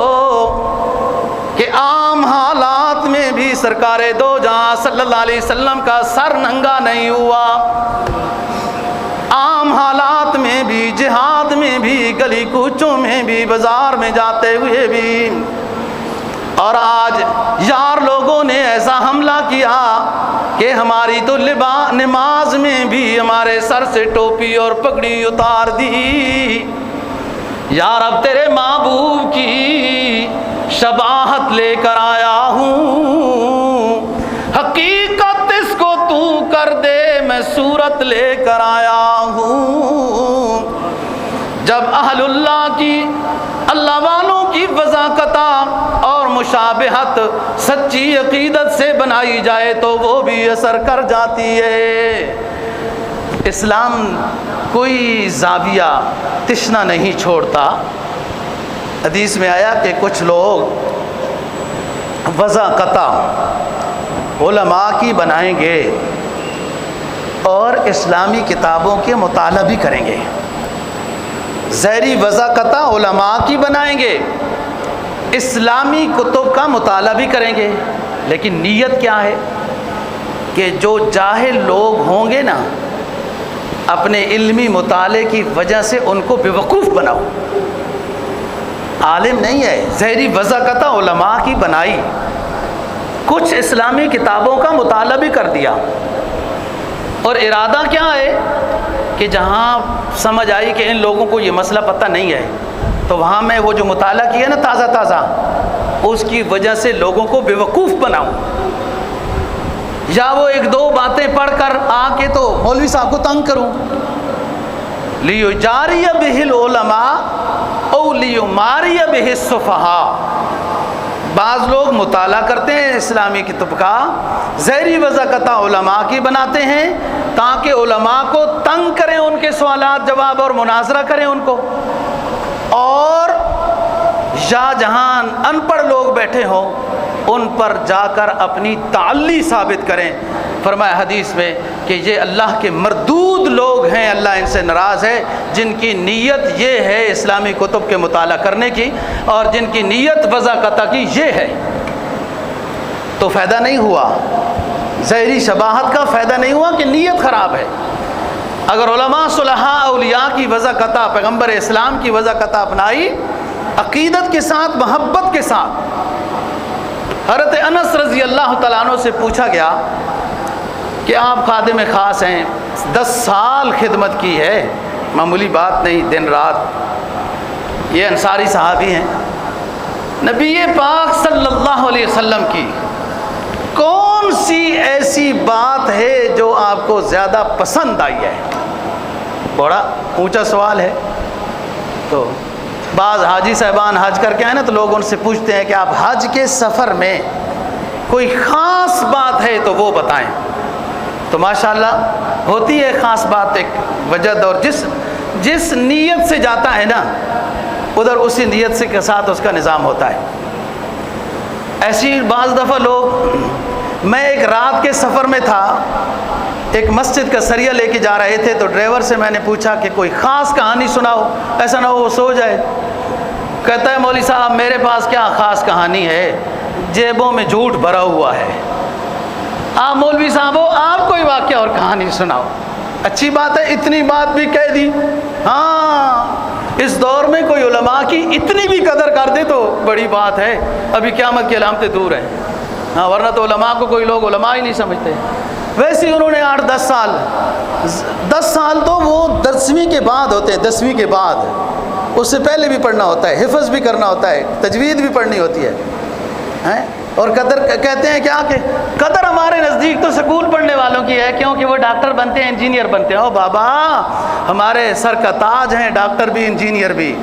کہ عام حالات میں بھی سرکار دو جہاں صلی اللہ علیہ وسلم کا سر ننگا نہیں ہوا، عام حالات میں بھی، جہاد میں بھی، گلی کوچوں میں بھی، بازار میں جاتے ہوئے بھی۔ اور آج یار لوگوں نے ایسا حملہ کیا کہ ہماری تو نماز میں بھی ہمارے سر سے ٹوپی اور پگڑی اتار دی۔ یار اب تیرے محبوب کی شباہت لے کر آیا ہوں، حقیقت کر دے میں صورت لے کر آیا ہوں۔ جب اہل اللہ کی، اللہ والوں کی وضاحت اور مشابہت سچی عقیدت سے بنائی جائے تو وہ بھی اثر کر جاتی ہے۔ اسلام کوئی زاویہ تشنا نہیں چھوڑتا۔ حدیث میں آیا کہ کچھ لوگ وضاحت علماء کی بنائیں گے اور اسلامی کتابوں کے مطالعہ بھی کریں گے۔ ظاہری وضاحت علماء کی بنائیں گے، اسلامی کتب کا مطالعہ بھی کریں گے، لیکن نیت کیا ہے کہ جو جاہل لوگ ہوں گے نا، اپنے علمی مطالعے کی وجہ سے ان کو بیوقوف بناؤ۔ عالم نہیں ہے، ظاہری وضاحت علماء کی بنائی، کچھ اسلامی کتابوں کا مطالعہ بھی کر دیا، اور ارادہ کیا ہے کہ جہاں سمجھ آئی کہ ان لوگوں کو یہ مسئلہ پتہ نہیں ہے تو وہاں میں وہ جو مطالعہ کیا نا تازہ اس کی وجہ سے لوگوں کو بیوقوف بناؤں، یا وہ ایک دو باتیں پڑھ کر آ کے تو مولوی صاحب کو تنگ کروں۔ لیجاری بہ العلماء او لیماری بہ السفہاء۔ بعض لوگ مطالعہ کرتے ہیں اسلامی کتب کا، ظاہری وضاحت علماء کی بناتے ہیں تاکہ علماء کو تنگ کریں، ان کے سوالات جواب اور مناظرہ کریں ان کو، اور یا جہاں ان پڑھ لوگ بیٹھے ہوں ان پر جا کر اپنی تعلی ثابت کریں۔ فرمایا حدیث میں کہ یہ اللہ کے مردود لوگ ہیں، اللہ ان سے ناراض ہے، جن کی نیت یہ ہے اسلامی کتب کے مطالعہ کرنے کی، اور جن کی نیت وضاحت کی یہ ہے۔ تو فائدہ نہیں ہوا، ظاہری شباہت کا فائدہ نہیں ہوا کہ نیت خراب ہے۔ اگر علماء صلحاء اولیاء کی وضاحت، پیغمبر اسلام کی وضاحت اپنائی، عقیدت کے ساتھ، محبت کے ساتھ۔ حضرت انس رضی اللہ تعالیٰ عنہ سے پوچھا گیا کہ آپ خادم خاص ہیں، 10 سال خدمت کی ہے، معمولی بات نہیں، دن رات۔ یہ انصاری صحابی ہیں، نبی پاک صلی اللہ علیہ وسلم کی کون سی ایسی بات ہے جو آپ کو زیادہ پسند آئی ہے؟ بڑا اونچا سوال ہے۔ تو بعض حاجی صاحبان حج کر کے آئے نا تو لوگ ان سے پوچھتے ہیں کہ آپ حج کے سفر میں کوئی خاص بات ہے تو وہ بتائیں۔ تو ماشاءاللہ ہوتی ہے خاص بات، ایک وجد، اور جس نیت سے جاتا ہے نا ادھر اسی نیت سے کے ساتھ اس کا نظام ہوتا ہے۔ ایسی بعض دفعہ لوگ، میں ایک رات کے سفر میں تھا، ایک مسجد کا سریہ لے کے جا رہے تھے، تو ڈرائیور سے میں نے پوچھا کہ کوئی خاص کہانی سناؤ، ایسا نہ ہو وہ سو جائے۔ کہتا ہے مولوی صاحب میرے پاس کیا خاص کہانی ہے، جیبوں میں جھوٹ بھرا ہوا ہے۔ آپ مولوی صاحب ہو، آپ کوئی واقعہ اور کہانی سناؤ۔ اچھی بات ہے، اتنی بات بھی کہہ دی۔ ہاں، اس دور میں کوئی علماء کی اتنی بھی قدر کر دے تو بڑی بات ہے، ابھی قیامت کی علامتیں دور ہیں۔ ہاں، ورنہ تو علماء کو کوئی لوگ علماء ہی نہیں سمجھتے۔ ویسے ہی انہوں نے 8-10 سال، 10 سال تو وہ 10ویں کے بعد ہوتے ہیں، 10ویں کے بعد، اس سے پہلے بھی پڑھنا ہوتا ہے، حفظ بھی کرنا ہوتا ہے، تجوید بھی پڑھنی ہوتی ہے۔ اور قدر کہتے ہیں کیا کہ قدر ہمارے نزدیک تو سکول پڑھنے والوں کی ہے، کیونکہ وہ ڈاکٹر بنتے ہیں، انجینئر بنتے ہیں۔ او بابا، ہمارے سر کا تاج ہیں ڈاکٹر بھی، انجینئر بھی،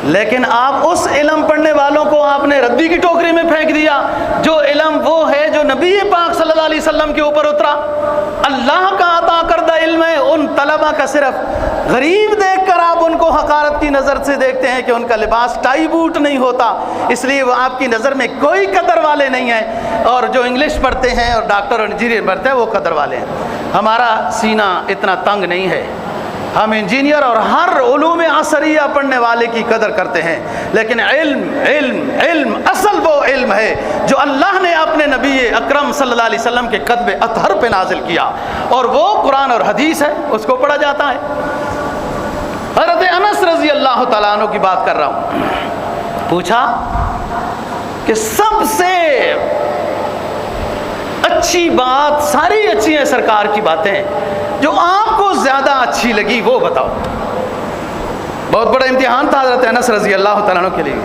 لیکن آپ اس علم پڑھنے والوں کو آپ نے ردی کی ٹوکری میں پھینک دیا جو علم وہ ہے جو نبی پاک صلی اللہ علیہ وسلم کے اوپر اترا، اللہ کا عطا کردہ علم ہے۔ ان طلبہ کا صرف غریب دیکھ کر آپ ان کو حقارت کی نظر سے دیکھتے ہیں کہ ان کا لباس ٹائی بوٹ نہیں ہوتا، اس لیے وہ آپ کی نظر میں کوئی قدر والے نہیں ہیں، اور جو انگلش پڑھتے ہیں اور ڈاکٹر اور انجینئر پڑھتے ہیں وہ قدر والے ہیں۔ ہمارا سینہ اتنا تنگ نہیں ہے، ہم انجینئر اور ہر علوم عصریہ پڑھنے والے کی قدر کرتے ہیں، لیکن علم علم علم اصل وہ علم ہے جو اللہ نے اپنے نبی اکرم صلی اللہ علیہ وسلم کے قدب اطہر پہ نازل کیا، اور وہ قرآن اور حدیث ہے، اس کو پڑھا جاتا ہے۔ حضرت انس رضی اللہ تعالیٰ عنہ کی بات کر رہا ہوں، پوچھا کہ سب سے اچھی بات، ساری اچھی ہیں سرکار کی باتیں، جو آپ کو زیادہ اچھی لگی وہ بتاؤ۔ بہت بڑا امتحان تھا حضرت انس رضی اللہ تعالیٰ عنہ کے لیے،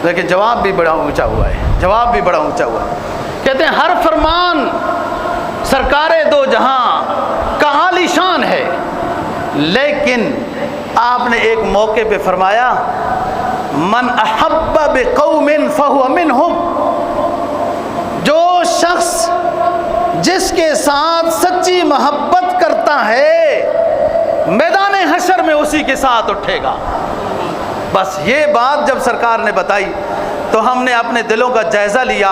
لیکن جواب بھی بڑا اونچا ہوا ہے، جواب بھی بڑا اونچا ہوا ہے۔ کہتے ہیں ہر فرمان سرکار دو جہاں لیکن آپ نے ایک موقع پہ فرمایا من احب بقوم فہو منہم، جو شخص جس کے ساتھ سچی محبت کرتا ہے میدان حشر میں اسی کے ساتھ اٹھے گا۔ بس یہ بات جب سرکار نے بتائی تو ہم نے اپنے دلوں کا جائزہ لیا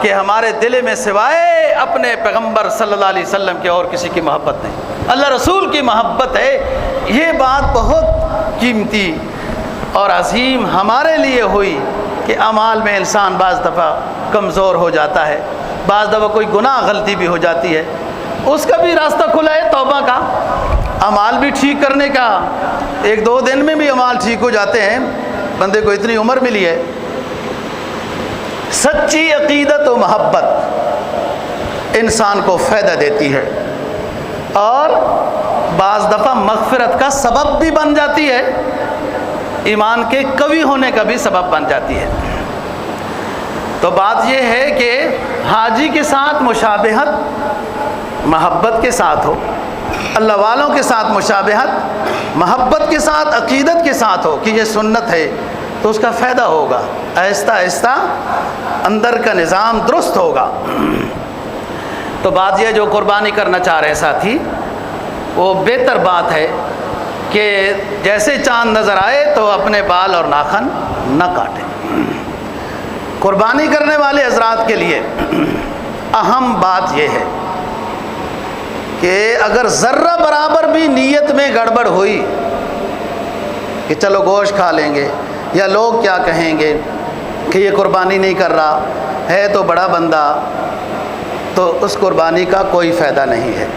کہ ہمارے دل میں سوائے اپنے پیغمبر صلی اللہ علیہ وسلم کے اور کسی کی محبت نہیں، اللہ رسول کی محبت ہے۔ یہ بات بہت قیمتی اور عظیم ہمارے لیے ہوئی کہ اعمال میں انسان بعض دفعہ کمزور ہو جاتا ہے، بعض دفعہ کوئی گناہ غلطی بھی ہو جاتی ہے، اس کا بھی راستہ کھلا ہے توبہ کا، اعمال بھی ٹھیک کرنے کا۔ ایک دو دن میں بھی اعمال ٹھیک ہو جاتے ہیں، بندے کو اتنی عمر ملی ہے۔ سچی عقیدت و محبت انسان کو فائدہ دیتی ہے اور بعض دفعہ مغفرت کا سبب بھی بن جاتی ہے، ایمان کے قوی ہونے کا بھی سبب بن جاتی ہے۔ تو بات یہ ہے کہ حاجی کے ساتھ مشابہت محبت کے ساتھ ہو، اللہ والوں کے ساتھ مشابہت محبت کے ساتھ عقیدت کے ساتھ ہو کہ یہ سنت ہے تو اس کا فائدہ ہوگا، آہستہ آہستہ اندر کا نظام درست ہوگا۔ تو بات یہ جو قربانی کرنا چاہ رہے ساتھی، وہ بہتر بات ہے کہ جیسے چاند نظر آئے تو اپنے بال اور ناخن نہ کاٹیں۔ قربانی کرنے والے حضرات کے لیے اہم بات یہ ہے کہ اگر ذرہ برابر بھی نیت میں گڑبڑ ہوئی کہ چلو گوشت کھا لیں گے یا لوگ کیا کہیں گے کہ یہ قربانی نہیں کر رہا ہے تو بڑا بندہ، تو اس قربانی کا کوئی فائدہ نہیں ہے۔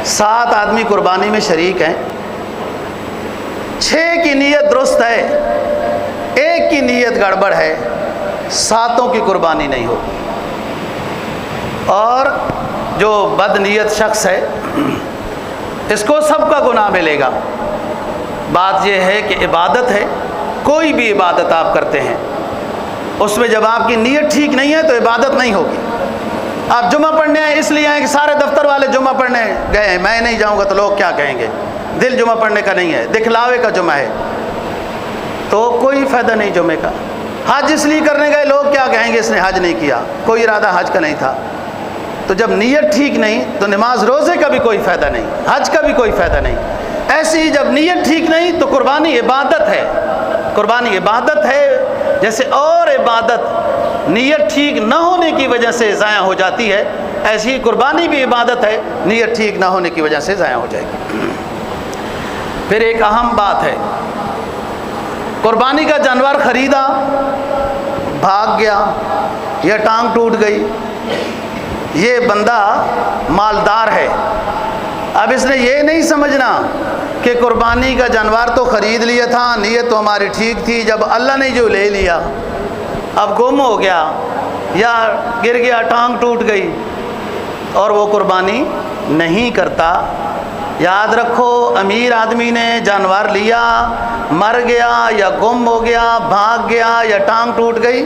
7 آدمی قربانی میں شریک ہیں، 6 کی نیت درست ہے، 1 کی نیت گڑبڑ ہے، 7 کی قربانی نہیں ہوگی۔ اور جو بد نیت شخص ہے اس کو سب کا گناہ ملے گا۔ بات یہ ہے کہ عبادت ہے، کوئی بھی عبادت آپ کرتے ہیں اس میں جب آپ کی نیت ٹھیک نہیں ہے تو عبادت نہیں ہوگی۔ آپ جمعہ پڑھنے آئے اس لیے آئے کہ سارے دفتر والے جمعہ پڑھنے گئے ہیں، میں نہیں جاؤں گا تو لوگ کیا کہیں گے، دل جمعہ پڑھنے کا نہیں ہے، دکھلاوے کا جمعہ ہے، تو کوئی فائدہ نہیں جمعے کا۔ حج اس لیے کرنے گئے، لوگ کیا کہیں گے اس نے حج نہیں کیا، کوئی ارادہ حج کا نہیں تھا۔ تو جب نیت ٹھیک نہیں تو نماز روزے کا بھی کوئی فائدہ نہیں، حج کا بھی کوئی فائدہ نہیں۔ ایسی ہی جب نیت ٹھیک نہیں تو قربانی عبادت ہے، قربانی عبادت ہے، جیسے اور عبادت نیت ٹھیک نہ ہونے کی وجہ سے ضائع ہو جاتی ہے، ایسی ہی قربانی بھی عبادت ہے، نیت ٹھیک نہ ہونے کی وجہ سے ضائع ہو جائے گی۔ پھر ایک اہم بات ہے، قربانی کا جانور خریدا، بھاگ گیا یا ٹانگ ٹوٹ گئی، یہ بندہ مالدار ہے، اب اس نے یہ نہیں سمجھنا کہ قربانی کا جانور تو خرید لیا تھا، نیت تو ہماری ٹھیک تھی، جب اللہ نے جو لے لیا اب گم ہو گیا یا گر گیا، ٹانگ ٹوٹ گئی، اور وہ قربانی نہیں کرتا۔ یاد رکھو، امیر آدمی نے جانور لیا، مر گیا یا گم ہو گیا، بھاگ گیا یا ٹانگ ٹوٹ گئی،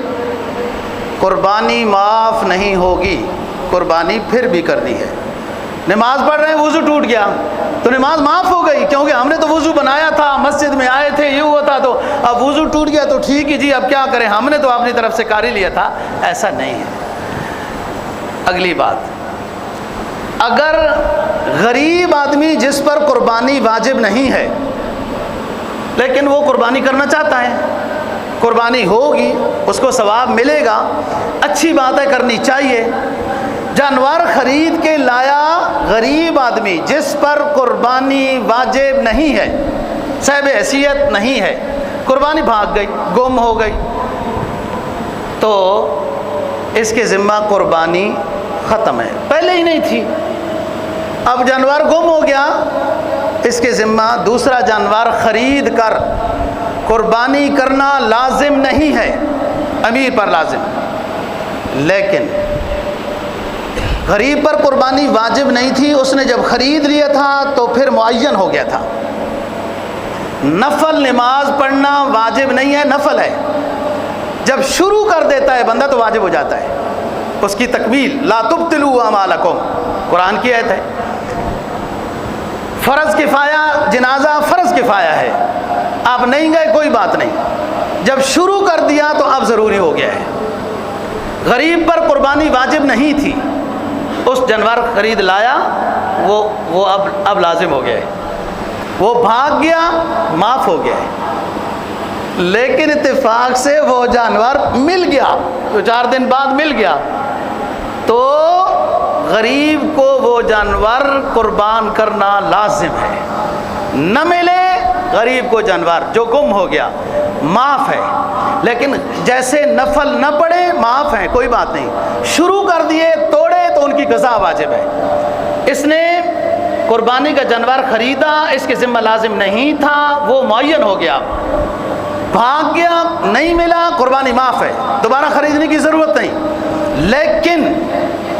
قربانی معاف نہیں ہوگی، قربانی پھر بھی کرنی ہے۔ نماز پڑھ رہے ہیں، وضو ٹوٹ گیا تو نماز معاف ہو گئی، کیونکہ ہم نے تو وضو بنایا تھا، مسجد میں آئے تھے، یہ ہوا تھا، تو اب وضو ٹوٹ گیا تو ٹھیک ہی جی، اب کیا کریں، ہم نے تو اپنی طرف سے کر ہی لیا تھا، ایسا نہیں ہے۔ اگلی بات، اگر غریب آدمی جس پر قربانی واجب نہیں ہے لیکن وہ قربانی کرنا چاہتا ہے، قربانی ہوگی، اس کو ثواب ملے گا، اچھی بات ہے، کرنی چاہیے۔ جانور خرید کے لایا غریب آدمی جس پر قربانی واجب نہیں ہے، صاحب حیثیت نہیں ہے، قربانی بھاگ گئی، گم ہو گئی، تو اس کے ذمہ قربانی ختم ہے، پہلے ہی نہیں تھی، اب جانور گم ہو گیا، اس کے ذمہ دوسرا جانور خرید کر قربانی کرنا لازم نہیں ہے، امیر پر لازم۔ لیکن غریب پر قربانی واجب نہیں تھی، اس نے جب خرید لیا تھا تو پھر معین ہو گیا تھا۔ نفل نماز پڑھنا واجب نہیں ہے، نفل ہے، جب شروع کر دیتا ہے بندہ تو واجب ہو جاتا ہے، اس کی تکمیل، لا تبطلوا اعمالکم، قرآن کی آیت ہے۔ فرض کفایہ جنازہ فرض کفایہ ہے، آپ نہیں گئے کوئی بات نہیں، جب شروع کر دیا تو اب ضروری ہو گیا ہے۔ غریب پر قربانی واجب نہیں تھی، اس جانور خرید لایا، وہ اب لازم ہو گیا ہے، وہ بھاگ گیا معاف ہو گیا ہے، لیکن اتفاق سے وہ جانور مل گیا، تو 4 دن بعد مل گیا، تو غریب کو وہ جانور قربان کرنا لازم ہے۔ نہ ملے غریب کو جانور جو گم ہو گیا معاف ہے، لیکن جیسے نفل نہ پڑے معاف ہے، کوئی بات نہیں، شروع کر دیے توڑے تو ان کی قضا واجب ہے۔ اس نے قربانی کا جانور خریدا، اس کے ذمہ لازم نہیں تھا، وہ معین ہو گیا، بھاگ گیا نہیں ملا، قربانی معاف ہے، دوبارہ خریدنے کی ضرورت نہیں۔ لیکن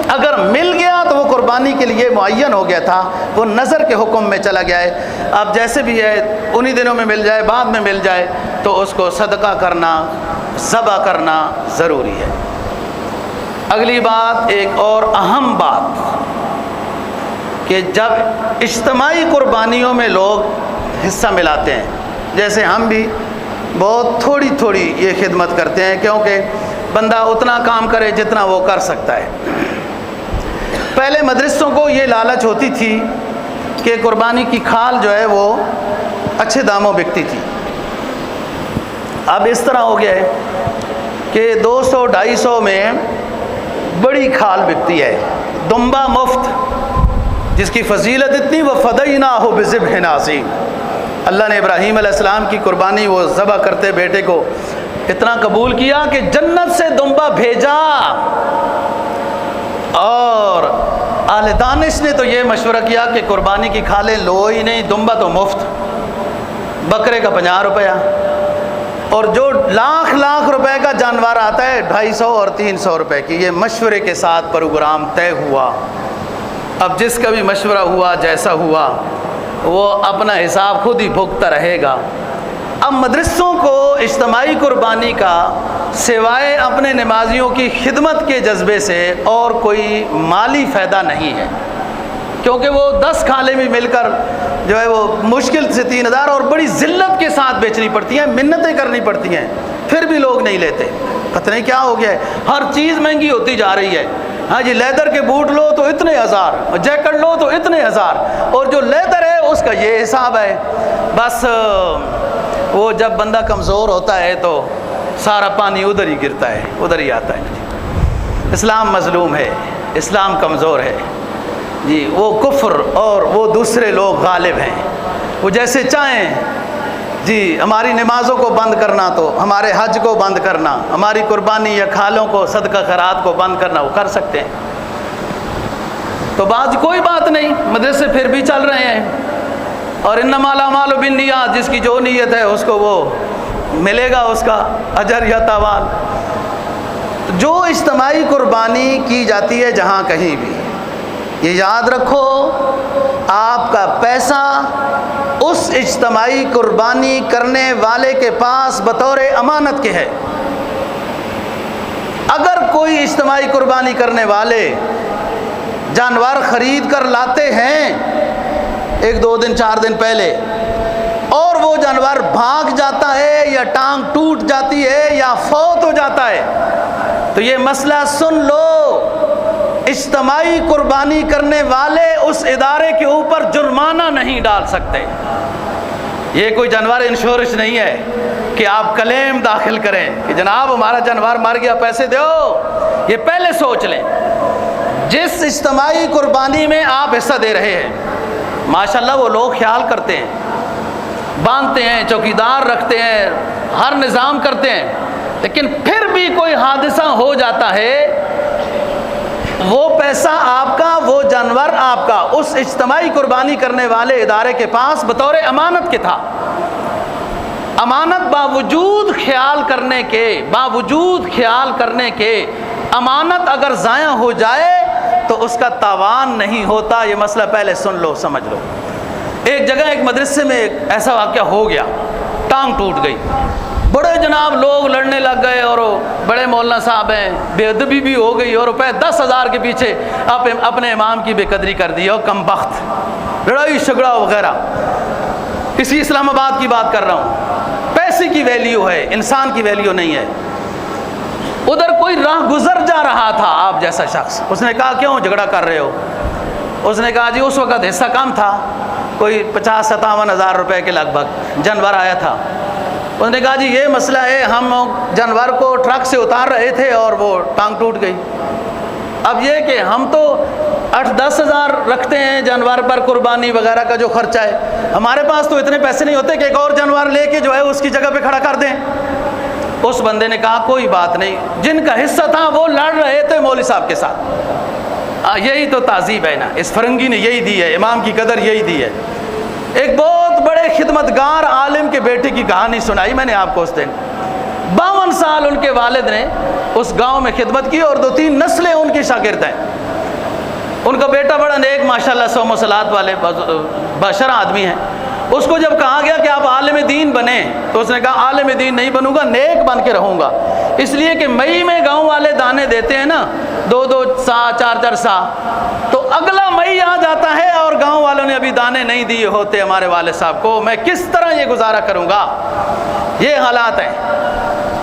اگر مل گیا تو وہ قربانی کے لیے معین ہو گیا تھا، وہ نظر کے حکم میں چلا گیا ہے۔ اب جیسے بھی ہے انہی دنوں میں مل جائے، بعد میں مل جائے، تو اس کو صدقہ کرنا، ذبح کرنا ضروری ہے۔ اگلی بات، ایک اور اہم بات، کہ جب اجتماعی قربانیوں میں لوگ حصہ ملاتے ہیں، جیسے ہم بھی بہت تھوڑی تھوڑی یہ خدمت کرتے ہیں، کیونکہ بندہ اتنا کام کرے جتنا وہ کر سکتا ہے۔ پہلے مدرسوں کو یہ لالچ ہوتی تھی کہ قربانی کی کھال جو ہے وہ اچھے داموں بکتی تھی۔ اب اس طرح ہو گیا ہے کہ 200-250 میں بڑی کھال بکتی ہے، دمبا مفت، جس کی فضیلت اتنی، وَفَدَيْنَاهُ بِذِبْحٍ عَظِيمٍ، اللہ نے ابراہیم علیہ السلام کی قربانی وہ ذبح کرتے بیٹے کو اتنا قبول کیا کہ جنت سے دمبا بھیجا۔ اور اہل دانش نے تو یہ مشورہ کیا کہ قربانی کی کھالیں لو ہی نہیں، دمبا تو مفت، بکرے کا 50 روپیہ، اور جو لاکھ روپے کا جانور آتا ہے 250 اور 300 روپے کی۔ یہ مشورے کے ساتھ پروگرام طے ہوا۔ اب جس کا بھی مشورہ ہوا، جیسا ہوا، وہ اپنا حساب خود ہی بھگتا رہے گا۔ اب مدرسوں کو اجتماعی قربانی کا سوائے اپنے نمازیوں کی خدمت کے جذبے سے اور کوئی مالی فائدہ نہیں ہے، کیونکہ وہ 10 کھالیں بھی مل کر جو ہے وہ مشکل سے 3000 اور بڑی ذلت کے ساتھ بیچنی پڑتی ہیں، منتیں کرنی پڑتی ہیں، پھر بھی لوگ نہیں لیتے۔ پتہ نہیں کیا ہو گیا ہے، ہر چیز مہنگی ہوتی جا رہی ہے۔ ہاں جی، لیدر کے بوٹ لو تو اتنے ہزار، جیکٹ لو تو اتنے ہزار، اور جو لیدر ہے اس کا یہ حساب ہے۔ بس وہ جب بندہ کمزور ہوتا ہے تو سارا پانی ادھر ہی گرتا ہے، ادھر ہی آتا ہے۔ اسلام مظلوم ہے، اسلام کمزور ہے جی، وہ کفر اور وہ دوسرے لوگ غالب ہیں، وہ جیسے چاہیں جی ہماری نمازوں کو بند کرنا، تو ہمارے حج کو بند کرنا، ہماری قربانی یا کھالوں کو، صدقہ خیرات کو بند کرنا، وہ کر سکتے ہیں۔ تو بعض کوئی بات نہیں، مدرسے پھر بھی چل رہے ہیں، اور انما الاعمال بالنیات، جس کی جو نیت ہے اس کو وہ ملے گا اس کا اجر یا ثواب۔ جو اجتماعی قربانی کی جاتی ہے جہاں کہیں بھی، یہ یاد رکھو، آپ کا پیسہ اس اجتماعی قربانی کرنے والے کے پاس بطور امانت کے ہے۔ اگر کوئی اجتماعی قربانی کرنے والے جانور خرید کر لاتے ہیں 1-2 دن 4 دن پہلے، اور وہ جانور بھاگ جاتا ہے یا ٹانگ ٹوٹ جاتی ہے یا فوت ہو جاتا ہے، تو یہ مسئلہ سن لو، اجتماعی قربانی کرنے والے اس ادارے کے اوپر جرمانہ نہیں ڈال سکتے۔ یہ کوئی جانور انشورنس نہیں ہے کہ آپ کلیم داخل کریں کہ جناب ہمارا جانور مر گیا پیسے دو۔ یہ پہلے سوچ لیں، جس اجتماعی قربانی میں آپ حصہ دے رہے ہیں، ماشاءاللہ وہ لوگ خیال کرتے ہیں، باندھتے ہیں، چوکیدار رکھتے ہیں، ہر نظام کرتے ہیں، لیکن پھر بھی کوئی حادثہ ہو جاتا ہے، وہ پیسہ آپ کا، وہ جانور آپ کا، اس اجتماعی قربانی کرنے والے ادارے کے پاس بطور امانت کے تھا۔ امانت باوجود خیال کرنے کے امانت اگر ضائع ہو جائے تو اس کا تاوان نہیں ہوتا۔ یہ مسئلہ پہلے سن لو، سمجھ لو۔ ایک جگہ ایک مدرسے میں ایک ایسا واقعہ ہو گیا، ٹانگ ٹوٹ گئی، بڑے جناب لوگ لڑنے لگ گئے، اور بڑے مولانا صاحب ہیں، بے ادبی بھی ہو گئی، اور روپے 10,000 کے پیچھے اپنے امام کی بے قدری کر دی، اور کم بخت لڑائی جھگڑا وغیرہ. اسی اسلام آباد کی بات کر رہا ہوں. پیسے کی ویلیو ہے، انسان کی ویلیو نہیں ہے. ادھر کوئی راہ گزر جا رہا تھا آپ جیسا شخص، اس نے کہا کیوں جھگڑا کر رہے ہو؟ اس نے کہا جی اس وقت حصہ کم تھا، کوئی 50-57 ہزار روپے کے لگ بھگ جانور آیا تھا. اس نے کہا جی یہ مسئلہ ہے، ہم جانور کو ٹرک سے اتار رہے تھے اور وہ ٹانگ ٹوٹ گئی. اب یہ کہ ہم تو 8-10 ہزار رکھتے ہیں جانور پر، قربانی وغیرہ کا جو خرچہ ہے، ہمارے پاس تو اتنے پیسے نہیں ہوتے کہ ایک اور جانور لے کے جو ہے اس کی جگہ پہ کھڑا کر دیں. اس بندے نے کہا کوئی بات نہیں، جن کا حصہ تھا وہ لڑ رہے تھے مولوی صاحب کے ساتھ. یہی تو تہذیب ہے نا، اس فرنگی نے یہی دی ہے، امام کی قدر یہی دی ہے. ایک بہت بڑے خدمتگار عالم کے بیٹے کی کہانی سنائی میں نے آپ کو اس دن. 52 سال ان کے والد نے اس گاؤں میں خدمت کی اور 2-3 نسلیں ان کی شاگرد ہیں. ان کا بیٹا بڑا نیک ماشاءاللہ صوم و صلات والے بشرا آدمی ہیں. اس کو جب کہا گیا کہ آپ عالم دین بنیں تو اس نے کہا عالم دین نہیں بنوں گا، نیک بن کے رہوں گا. اس لیے کہ مئی میں گاؤں والے دانے دیتے ہیں نا، 2 سا 4 سا، تو اگلا مئی آ جاتا ہے اور گاؤں والوں نے ابھی دانے نہیں دیے ہوتے ہمارے والد صاحب کو، میں کس طرح یہ گزارا کروں گا؟ یہ حالات ہیں.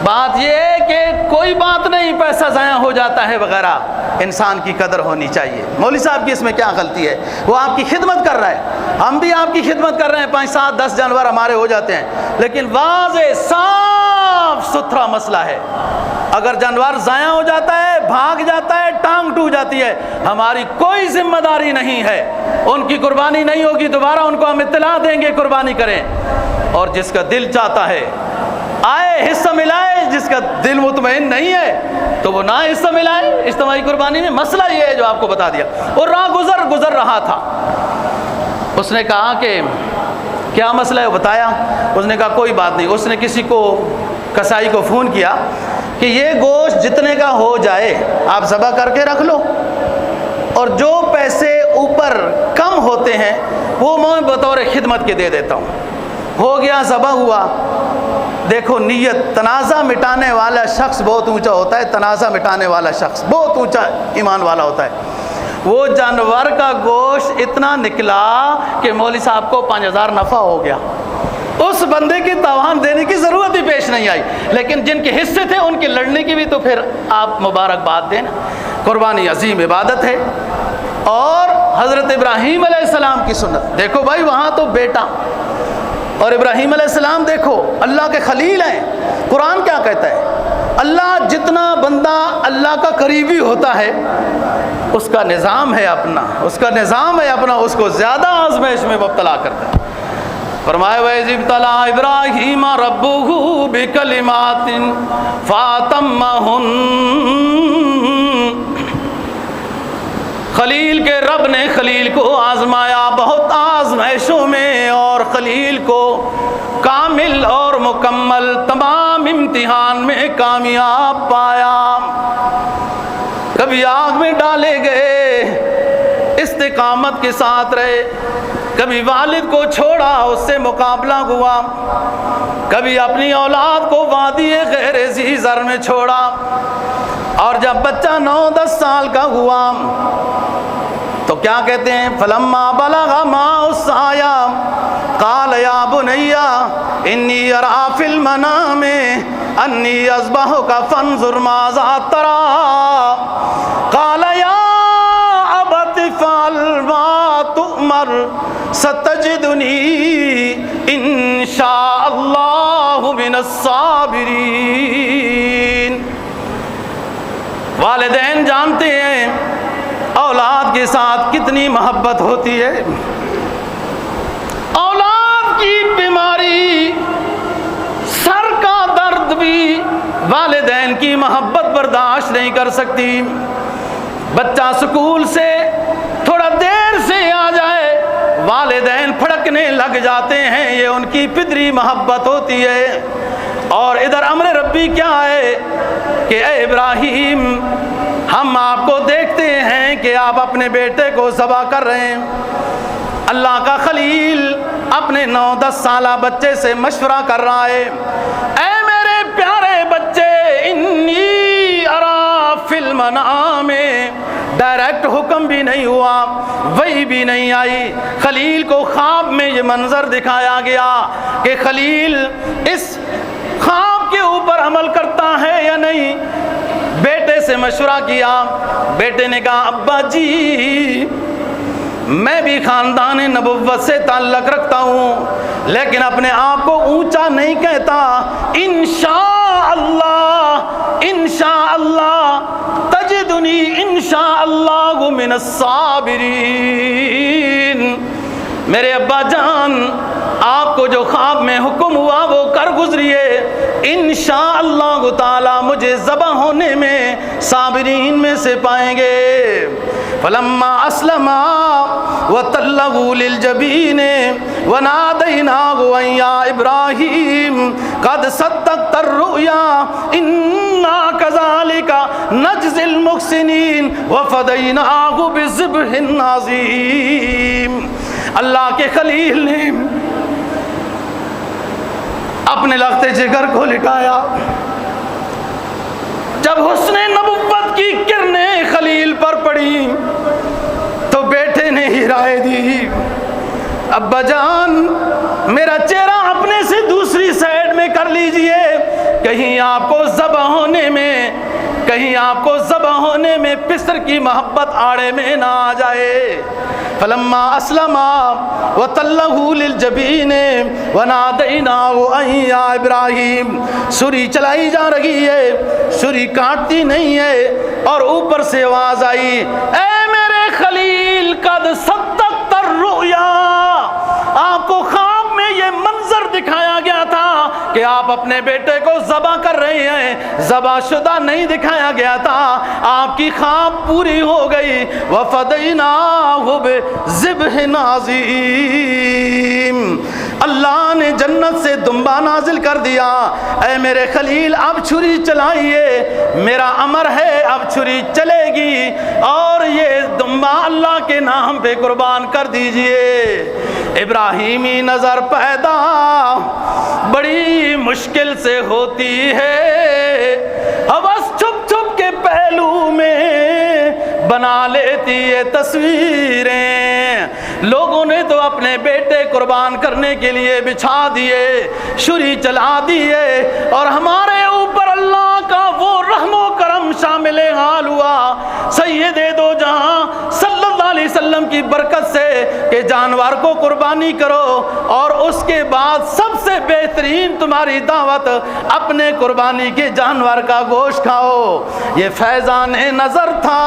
بات یہ ہے کہ کوئی بات نہیں، پیسہ ضائع ہو جاتا ہے وغیرہ، انسان کی قدر ہونی چاہیے. مولوی صاحب کی اس میں کیا غلطی ہے؟ وہ آپ کی خدمت کر رہا ہے، ہم بھی آپ کی خدمت کر رہے ہیں، 5-7-10 جانور ہمارے ہو جاتے ہیں، لیکن واضح صاف ستھرا مسئلہ ہے. اگر جانور ضائع ہو جاتا ہے، بھاگ جاتا ہے، ٹانگ ٹوٹ جاتی ہے، ہماری کوئی ذمہ داری نہیں ہے. ان کی قربانی نہیں ہوگی، دوبارہ ان کو ہم اطلاع دیں گے قربانی کریں. اور جس کا دل چاہتا ہے آئے حصہ ملائے، جس کا دل مطمئن نہیں ہے تو وہ نہ حصہ ملائے اجتماعی قربانی میں. مسئلہ یہ ہے جو آپ کو بتا دیا. اور راہ گزر رہا تھا. اس نے کہا کہ کیا مسئلہ ہے بتایا. اس نے کہا کوئی بات نہیں. اس نے کسی کو کسائی کو فون کیا کہ یہ گوشت جتنے کا ہو جائے آپ ذبح کر کے رکھ لو، اور جو پیسے اوپر کم ہوتے ہیں وہ میں بطور خدمت کے دے دیتا ہوں. ہو گیا، ذبح ہوا. دیکھو نیت، تنازع مٹانے والا شخص بہت اونچا ہوتا ہے. تنازع مٹانے والا شخص بہت اونچا ایمان والا ہوتا ہے. وہ جانور کا گوشت اتنا نکلا کہ مولوی صاحب کو 5000 نفع ہو گیا. اس بندے کی تاوان دینے کی ضرورت ہی پیش نہیں آئی. لیکن جن کے حصے تھے ان کے لڑنے کی بھی تو پھر آپ مبارکباد دیں. قربانی عظیم عبادت ہے. اور حضرت ابراہیم علیہ السلام کی سنت دیکھو بھائی، وہاں تو بیٹا، اور ابراہیم علیہ السلام دیکھو اللہ کے خلیل ہیں. قرآن کیا کہتا ہے؟ اللہ جتنا بندہ اللہ کا قریبی ہوتا ہے اس کا نظام ہے اپنا، اس کو زیادہ آزمائش میں مبتلا کرتا ہے. فرمایا وَإِذِ ابْتَلَىٰ إِبْرَاهِيمَ رَبُّهُ بِكَلِمَاتٍ فَأَتَمَّهُنَّ. خلیل کے رب نے خلیل کو آزمایا بہت آزمائشوں میں، اور خلیل کو کامل اور مکمل تمام امتحان میں کامیاب پایا. کبھی آگ میں ڈالے گئے، استقامت کے ساتھ رہے. کبھی والد کو چھوڑا، اس سے مقابلہ ہوا. کبھی اپنی اولاد کو وادی غیر ذی زر میں چھوڑا. اور جب بچہ 9-10 سال کا ہوا تو کیا کہتے ہیں؟ فلما بلغ ماء السعي قال يا بني اني ارى في المنام اني اذبحك فانظر ماذا ترى قال يا ابت افعل ما تؤمر ستجدني ان شاء الله من الصابرين. والدین جانتے ہیں اولاد کے ساتھ کتنی محبت ہوتی ہے. اولاد کی بیماری، سر کا درد بھی والدین کی محبت برداشت نہیں کر سکتی. بچہ سکول سے تھوڑا دیر سے آ جائے، والدین پھڑکنے لگ جاتے ہیں. یہ ان کی فطری محبت ہوتی ہے. اور ادھر امر ربی کیا ہے کہ اے ابراہیم، ہم آپ کو دیکھتے ہیں کہ آپ اپنے بیٹے کو ذبح کر رہے ہیں. اللہ کا خلیل اپنے 9-10 سالہ بچے سے مشورہ کر رہا ہے، اے میرے پیارے بچے، انی ارا فی المنام، ڈائریکٹ حکم بھی نہیں ہوا، وحی بھی نہیں آئی، خلیل کو خواب میں یہ منظر دکھایا گیا کہ خلیل اس خواب کے اوپر عمل کرتا ہے یا نہیں۔ بیٹے سے مشورہ کیا، بیٹے نے کہا ابا جی میں بھی خاندان نبوت سے تعلق رکھتا ہوں، لیکن اپنے آپ کو اونچا نہیں کہتا، انشاءاللہ تجدنی انشاءاللہ من الصابرین۔ میرے ابا جان آپ کو جو خواب میں حکم ہوا وہ کر گزریے، انشاءاللہ تعالی مجھے ذبح ہونے میں صابرین میں سے پائیں گے۔ فلما اسلما وتلہ للجبین ونادیناہ ان یا ابراہیم قد صدقت الرؤیا انا کذالک نجزی المحسنین وفدیناہ بذبح عظیم۔ اللہ کے خلیل نے اپنے لخت جگر کو لٹایا، جب حسن نبوت کی کرنیں خلیل پر پڑی تو بیٹے نے ہی رائے دی، ابا جان میرا چہرہ اپنے سے دوسری سائڈ میں کر لیجئے، کہیں آپ کو ذبح ہونے میں پسر کی محبت آڑے میں نہ آ جائے۔ فلما اسلما وتلہ للجبین ونادیناہ ان یا ابراہیم۔ سری چلائی جا رہی ہے، سری کاٹتی نہیں ہے، اور اوپر سے آواز آئی اے میرے خلیل قد صدقت الرؤیا، آپ کو خواب میں یہ منظر دکھایا گیا تھا کہ آپ اپنے بیٹے کو ذبح کر رہے ہیں، ذبح شدہ نہیں دکھایا گیا تھا، آپ کی خواب پوری ہو گئی۔ وفدیناہ بذبح عظیم۔ اللہ نے جنت سے دمبا نازل کر دیا، اے میرے خلیل اب چھری چلائیے، میرا امر ہے اب چھری چلے گی، اور یہ دمبا اللہ کے نام پہ قربان کر دیجئے۔ ابراہیمی نظر پیدا بڑی مشکل سے ہوتی ہے، ہوس چھپ چھپ کے پہلو میں بنا لیتی ہے تصویریں۔ لوگوں نے تو اپنے بیٹے قربان کرنے کے لیے بچھا دیے، چھری چلا دیے، اور ہمارے اوپر اللہ کا وہ رحم و کرم شامل حال ہوا سید دو جہاں صلی اللہ علیہ وسلم کی برکت سے کہ جانور کو قربانی کرو، اور اس کے بعد سب سے بہترین تمہاری دعوت اپنے قربانی کے جانور کا گوشت کھاؤ۔ یہ فیضان نظر تھا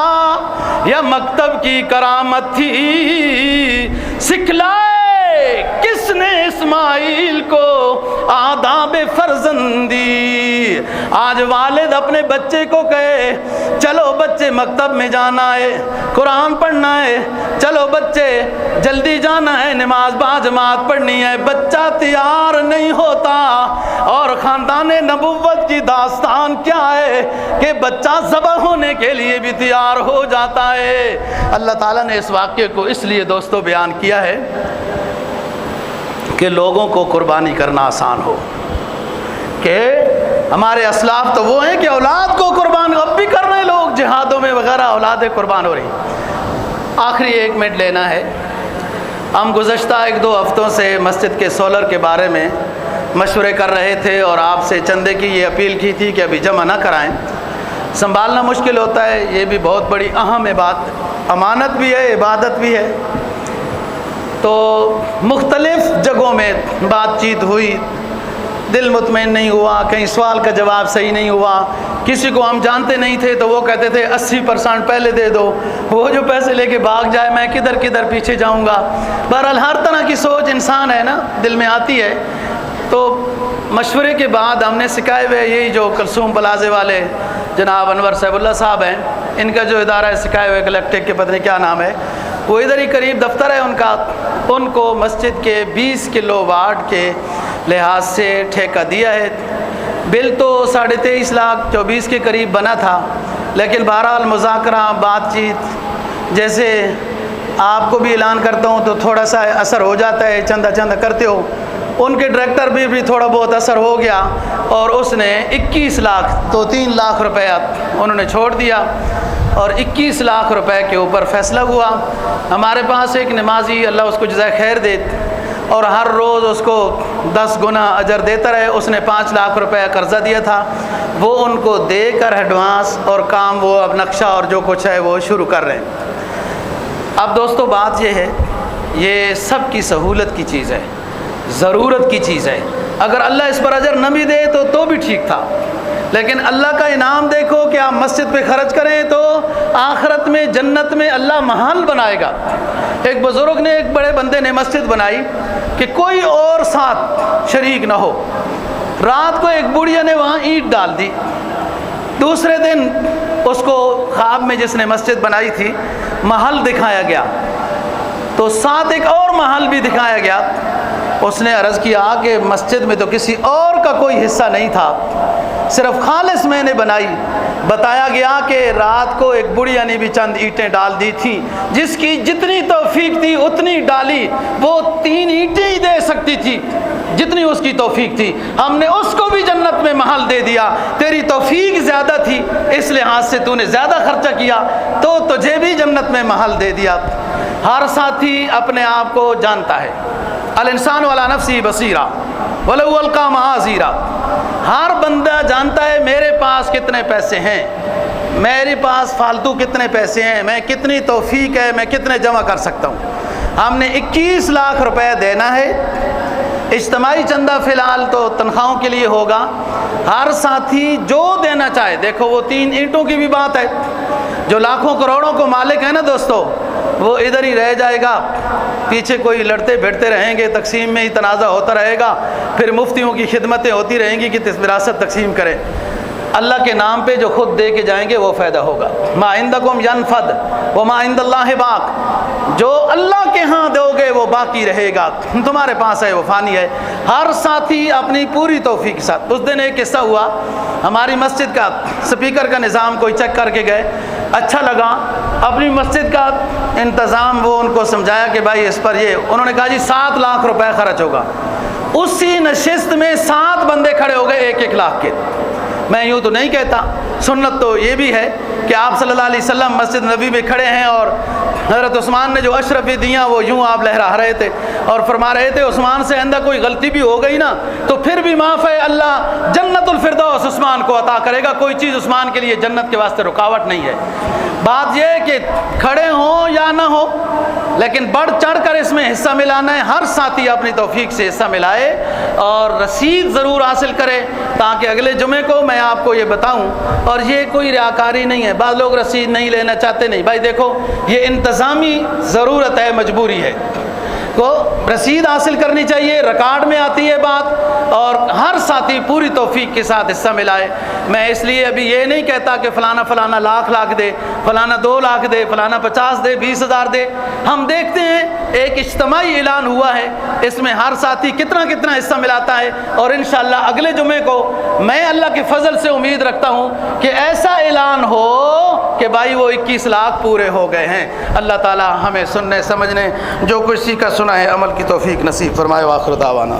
یا مکتب کی کرامت تھی؟ سکھلائے کس نے اسماعیل کو آداب فرزندی؟ آج والد اپنے بچے کو کہے چلو بچے مکتب میں جانا ہے، قرآن پڑھنا ہے، چلو بچے جلدی جانا ہے، نماز باجماعت پڑھنی ہے، بچہ تیار نہیں ہوتا۔ اور خاندان نبوت کی داستان کیا ہے کہ بچہ ذبح ہونے کے لیے بھی تیار ہو جاتا ہے۔ اللہ تعالیٰ نے اس واقعے کو اس لیے دوستو بیان کیا ہے کہ لوگوں کو قربانی کرنا آسان ہو، کہ ہمارے اسلاف تو وہ ہیں کہ اولاد کو قربان اب بھی کر رہے لوگ، جہادوں میں وغیرہ اولادیں قربان ہو رہی۔ آخری 1 منٹ لینا ہے۔ ہم گزشتہ 1-2 ہفتوں سے مسجد کے سولر کے بارے میں مشورے کر رہے تھے، اور آپ سے چندے کی یہ اپیل کی تھی کہ ابھی جمع نہ کرائیں، سنبھالنا مشکل ہوتا ہے، یہ بھی بہت بڑی اہم بات، امانت بھی ہے، عبادت بھی ہے۔ تو مختلف جگہوں میں بات چیت ہوئی، دل مطمئن نہیں ہوا، کہیں سوال کا جواب صحیح نہیں ہوا، کسی کو ہم جانتے نہیں تھے تو وہ کہتے تھے 80% پہلے دے دو، وہ جو پیسے لے کے بھاگ جائے میں کدھر کدھر پیچھے جاؤں گا۔ بہرحال ہر طرح کی سوچ انسان ہے نا، دل میں آتی ہے۔ تو مشورے کے بعد ہم نے سکھائے ہوئے یہی جو کلثوم پلازے والے جناب انور صاحب اللہ صاحب ہیں، ان کا جو ادارہ ہے سکھائے ہوئے کلیکٹریٹ کے پتہ نہیں کیا نام ہے، وہ ادھر ہی قریب دفتر ہے ان کا، ان کو مسجد کے 20 کلو واٹ کے لحاظ سے ٹھیکہ دیا ہے۔ بل تو 23.5 لاکھ 24 کے قریب بنا تھا، لیکن بہرحال مذاکرہ بات چیت، جیسے آپ کو بھی اعلان کرتا ہوں تو تھوڑا سا اثر ہو جاتا ہے، چندہ چندہ کرتے ہو، ان کے ڈائریکٹر بھی تھوڑا بہت اثر ہو گیا، اور اس نے 21 لاکھ تو 3 لاکھ روپیہ انہوں نے چھوڑ دیا۔ اور 21 لاکھ روپے کے اوپر فیصلہ ہوا۔ ہمارے پاس ایک نمازی، اللہ اس کو جزائے خیر دے، اور ہر روز اس کو 10 گنا اجر دیتا رہے، اس نے 5 لاکھ روپے قرضہ دیا تھا، وہ ان کو دے کر ایڈوانس اور کام وہ اب نقشہ اور جو کچھ ہے وہ شروع کر رہے ہیں۔ اب دوستو بات یہ ہے، یہ سب کی سہولت کی چیز ہے، ضرورت کی چیز ہے۔ اگر اللہ اس پر اجر نہ بھی دے تو بھی ٹھیک تھا، لیکن اللہ کا انعام دیکھو کہ آپ مسجد پہ خرچ کریں تو آخرت میں جنت میں اللہ محل بنائے گا۔ ایک بزرگ نے، ایک بڑے بندے نے مسجد بنائی کہ کوئی اور ساتھ شریک نہ ہو۔ رات کو ایک بڑھیا نے وہاں اینٹ ڈال دی، دوسرے دن اس کو خواب میں جس نے مسجد بنائی تھی محل دکھایا گیا، تو ساتھ ایک اور محل بھی دکھایا گیا۔ اس نے عرض کیا کہ مسجد میں تو کسی اور کا کوئی حصہ نہیں تھا، صرف خالص میں نے بنائی۔ بتایا گیا کہ رات کو ایک بڑھیا نے بھی چند اینٹیں ڈال دی تھیں، جس کی جتنی توفیق تھی اتنی ڈالی، وہ 3 اینٹیں ہی دے سکتی تھی جتنی اس کی توفیق تھی، ہم نے اس کو بھی جنت میں محل دے دیا۔ تیری توفیق زیادہ تھی، اس لحاظ سے تو نے زیادہ خرچہ کیا، تو تجھے بھی جنت میں محل دے دیا۔ ہر ساتھی اپنے آپ کو جانتا ہے، الانسان علی نفسہ بصیرہ ولو القی معاذیرہ۔ ہر بندہ جانتا ہے میرے پاس کتنے پیسے ہیں، میرے پاس فالتو کتنے پیسے ہیں، میں کتنی توفیق ہے، میں کتنے جمع کر سکتا ہوں۔ ہم نے 21 لاکھ روپے دینا ہے۔ اجتماعی چندہ فی الحال تو تنخواہوں کے لیے ہوگا، ہر ساتھی جو دینا چاہے۔ دیکھو وہ 3 اینٹوں کی بھی بات ہے، جو لاکھوں کروڑوں کو مالک ہے نا دوستو، وہ ادھر ہی رہ جائے گا، پیچھے کوئی لڑتے بھیڑتے رہیں گے، تقسیم میں ہی تنازع ہوتا رہے گا، پھر مفتیوں کی خدمتیں ہوتی رہیں گی کہ وراثت تقسیم کریں۔ اللہ کے نام پہ جو خود دے کے جائیں گے وہ فائدہ ہوگا۔ ما عندکم ینفد وما عند اللہ باق، جو اللہ کے ہاں دو گے وہ باقی رہے گا، تمہارے پاس ہے وہ فانی ہے۔ ہر ساتھی اپنی پوری توفیق کے ساتھ۔ اس دن ایک قصہ ہوا، ہماری مسجد کا سپیکر کا نظام کوئی چیک کر کے گئے، اچھا لگا، اپنی مسجد کا انتظام وہ ان کو سمجھایا کہ بھائی اس پر یہ، انہوں نے کہا جی 7 لاکھ روپے خرچ ہوگا۔ اسی نشست میں 7 بندے کھڑے ہو گئے 1-1 لاکھ کے۔ میں یوں تو نہیں کہتا، سنت تو یہ بھی ہے کہ آپ صلی اللہ علیہ وسلم مسجد نبی میں کھڑے ہیں اور حضرت عثمان نے جو اشرفی دیا وہ یوں آپ لہرا رہے تھے اور فرما رہے تھے عثمان سے آئندہ کوئی غلطی بھی ہو گئی نا تو پھر بھی معاف ہے، اللہ جنت الفردوس عثمان کو عطا کرے گا، کوئی چیز عثمان کے لیے جنت کے واسطے رکاوٹ نہیں ہے۔ بات یہ ہے کہ کھڑے ہوں یا نہ ہو، لیکن بڑھ چڑھ کر اس میں حصہ ملانا ہے۔ ہر ساتھی اپنی توفیق سے حصہ ملائے اور رسید ضرور حاصل کرے، تاکہ اگلے جمعے کو میں آپ کو یہ بتاؤں۔ اور یہ کوئی ریاکاری نہیں ہے، بعض لوگ رسید نہیں لینا چاہتے، نہیں بھائی دیکھو یہ انتظامی ضرورت ہے، مجبوری ہے، کو رسید حاصل کرنی چاہیے، ریکارڈ میں آتی ہے بات، اور ہر ساتھی پوری توفیق کے ساتھ حصہ ملائے۔ میں اس لیے ابھی یہ نہیں کہتا کہ فلانا فلانا لاکھ دے، فلانا 2 لاکھ دے، فلانا 50 دے، 20,000 دے۔ ہم دیکھتے ہیں ایک اجتماعی اعلان ہوا ہے، اس میں ہر ساتھی کتنا کتنا حصہ ملاتا ہے، اور انشاءاللہ اگلے جمعے کو میں اللہ کے فضل سے امید رکھتا ہوں کہ ایسا اعلان ہو کہ بھائی وہ 21 لاکھ پورے ہو گئے ہیں۔ اللہ تعالی ہمیں سننے سمجھنے جو کچھ سیکھا سنا ہے عمل کی توفیق نصیب فرمائے۔ وآخر دعوانا